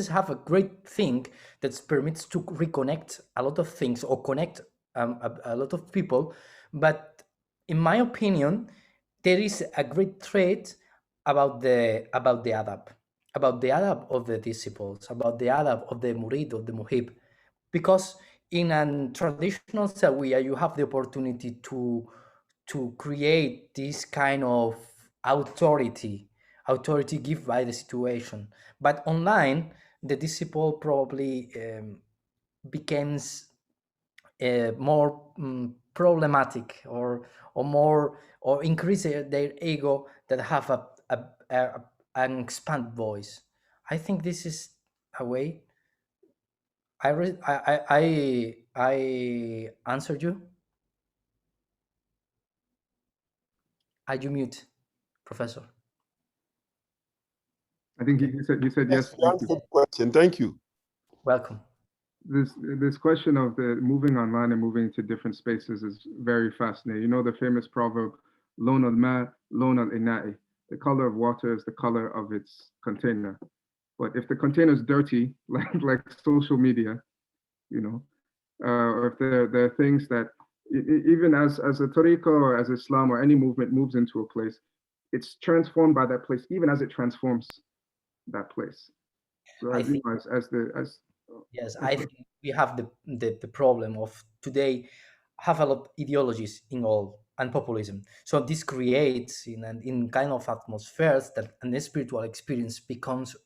have a great thing that permits to reconnect a lot of things or connect a lot of people. But in my opinion, there is a great trait about the adab of the disciples, about the adab of the murid, of the muhib, because in a traditional Zawiya you have the opportunity to create this kind of authority given by the situation. But online, the disciple probably becomes more problematic or increase their ego that have an expand voice. I think this is a way. I answered you. Are you mute, Professor? I think you said yes. You answered the question. Thank you. Welcome. This question of the moving online and moving to different spaces is very fascinating. You know the famous proverb, "Lon al-ma, lon al-ina'i." The color of water is the color of its container. But if the container is dirty, like social media, or if there are things that even as a tariqah or as Islam or any movement moves into a place, it's transformed by that place, even as it transforms that place. So I think I think we have the problem of today have a lot of ideologies in all and populism. So this creates in kind of atmospheres that a spiritual experience becomes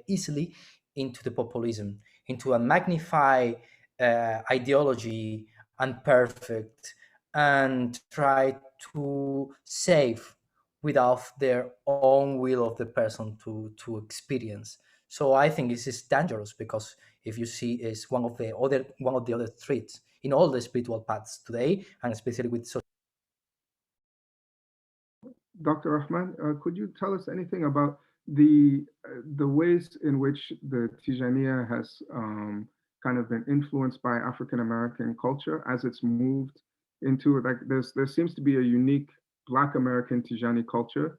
easily into the populism, into a magnified ideology and perfect, and try to save without their own will of the person to experience. So I think this is dangerous, because if you see, is one of the other traits in all the spiritual paths today, and especially with social. Dr. Rahman, could you tell us anything about the ways in which the Tijāniyya has kind of been influenced by African American culture as it's moved into, like, there seems to be a unique Black American Tijani culture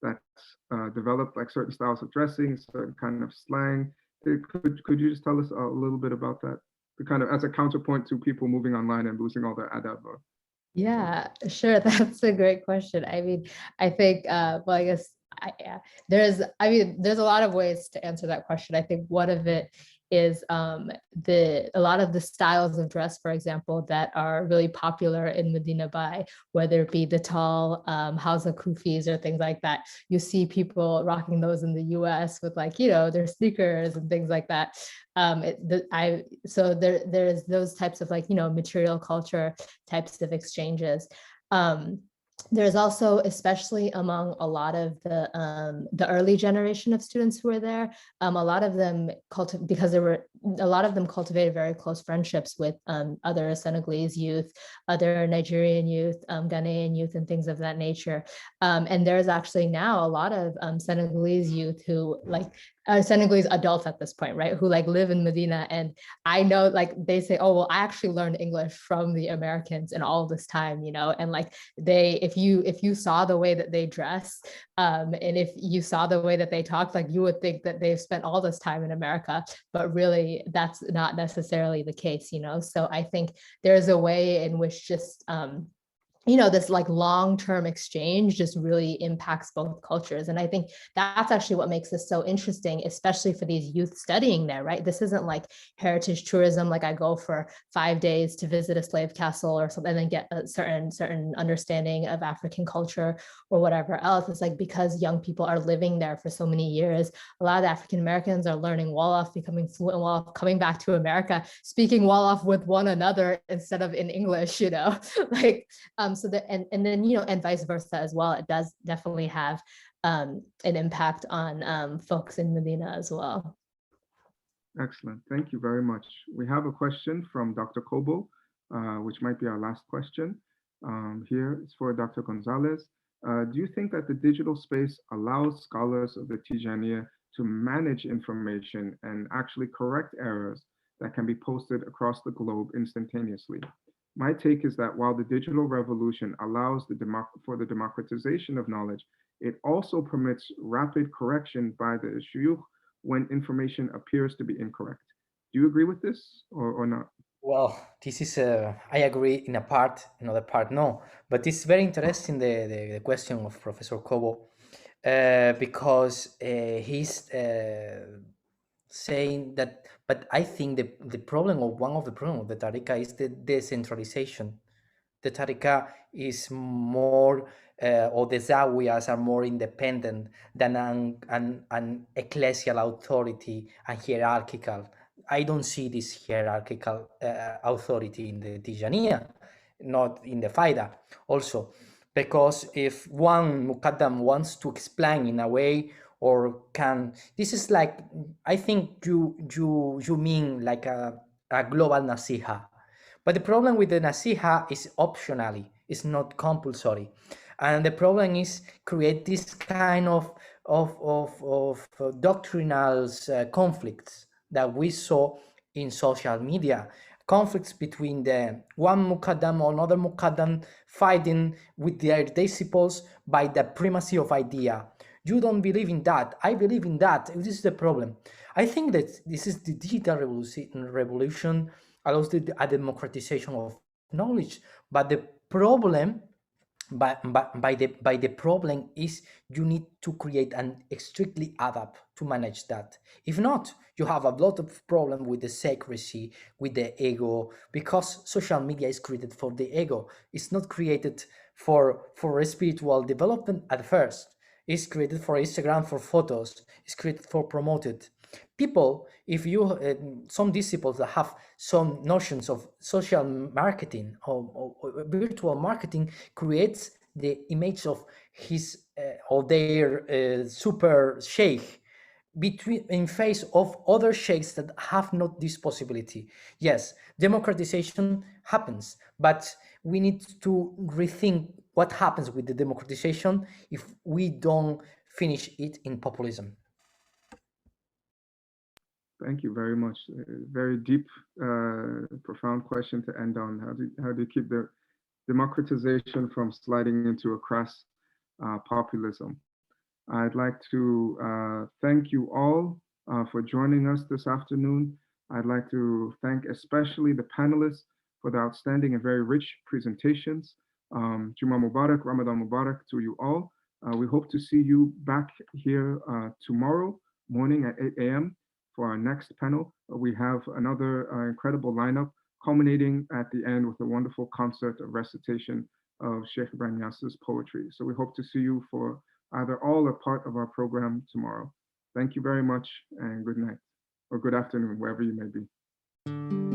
that's developed, like certain styles of dressing, certain kind of slang. Could you just tell us a little bit about that, kind of as a counterpoint to people moving online and losing all their adab? Yeah, sure. That's a great question. I mean, I think, well, I guess there's a lot of ways to answer that question. I think one of it is a lot of the styles of dress, for example, that are really popular in Medina by, whether it be the tall Hausa kufis or things like that. You see people rocking those in the US with, like, their sneakers and things like that. So there's those types of, like, material culture types of exchanges. There's also, especially among a lot of the early generation of students who were there, a lot of them cultivated very close friendships with other Senegalese youth, other Nigerian youth, Ghanaian youth, and things of that nature. And there's actually now a lot of Senegalese youth who, like, Senegalese adults at this point, right, who like live in Medina. And I know, like, they say, oh, well, I actually learned English from the Americans in all this time, and like if you saw the way that they dress, and if you saw the way that they talk, like, you would think that they've spent all this time in America, but really that's not necessarily the case, So I think there's a way in which just this like long-term exchange just really impacts both cultures. And I think that's actually what makes this so interesting, especially for these youth studying there, right? This isn't like heritage tourism, like I go for 5 days to visit a slave castle or something and then get a certain understanding of African culture or whatever else. It's like, because young people are living there for so many years, a lot of the African Americans are learning Wolof, becoming fluent in Wolof, coming back to America, speaking Wolof with one another instead of in English, like, so that, and then, and vice versa as well. It does definitely have an impact on folks in Medina as well. Excellent. Thank you very much. We have a question from Dr. Kobo, which might be our last question. Here it's for Dr. González. Do you think that the digital space allows scholars of the Tijāniyya to manage information and actually correct errors that can be posted across the globe instantaneously? My take is that while the digital revolution allows for the democratization of knowledge, it also permits rapid correction by the shuyukh when information appears to be incorrect. Do you agree with this or not? Well, this is, I agree in a part, another part, no. But it's very interesting, the question of Professor Kobo, because he's saying that, but I think the problem, or one of the problems of the Tariqa, is the decentralization. The Tariqa is more, or the Zawiyas are more independent than an ecclesial authority and hierarchical. I don't see this hierarchical authority in the Tijāniyya, not in the Fayḍa also, because if one Muqaddam wants to explain in a way, or can, this is like, I think you mean like a global nasiha. But the problem with the nasiha is optionally, it's not compulsory. And the problem is create this kind of doctrinal conflicts that we saw in social media. Conflicts between the one Muqaddam or another Muqaddam fighting with their disciples by the primacy of idea. You don't believe in that, I believe in that. This is the problem. I think that this is the digital revolution allows a democratization of knowledge, but the problem by the problem is you need to create and strictly adapt to manage that. If not, you have a lot of problem with the secrecy, with the ego, because social media is created for the ego. It's not created for a spiritual development at first. It's created for Instagram, for photos. It's created for promoted. People, if you, some disciples that have some notions of social marketing or virtual marketing, creates the image of his or their super sheikh in face of other sheikhs that have not this possibility. Yes, democratization happens, but we need to rethink what happens with the democratization if we don't finish it in populism. Thank you very much. Very deep, profound question to end on. How do you keep the democratization from sliding into a crass populism? I'd like to thank you all for joining us this afternoon. I'd like to thank especially the panelists for the outstanding and very rich presentations. Juma Mubarak, Ramadan Mubarak to you all. We hope to see you back here tomorrow morning at 8 a.m. for our next panel. We have another incredible lineup culminating at the end with a wonderful concert of recitation of Sheikh Ibrahim Yasser's poetry. So we hope to see you for either all or part of our program tomorrow. Thank you very much and good night or good afternoon, wherever you may be.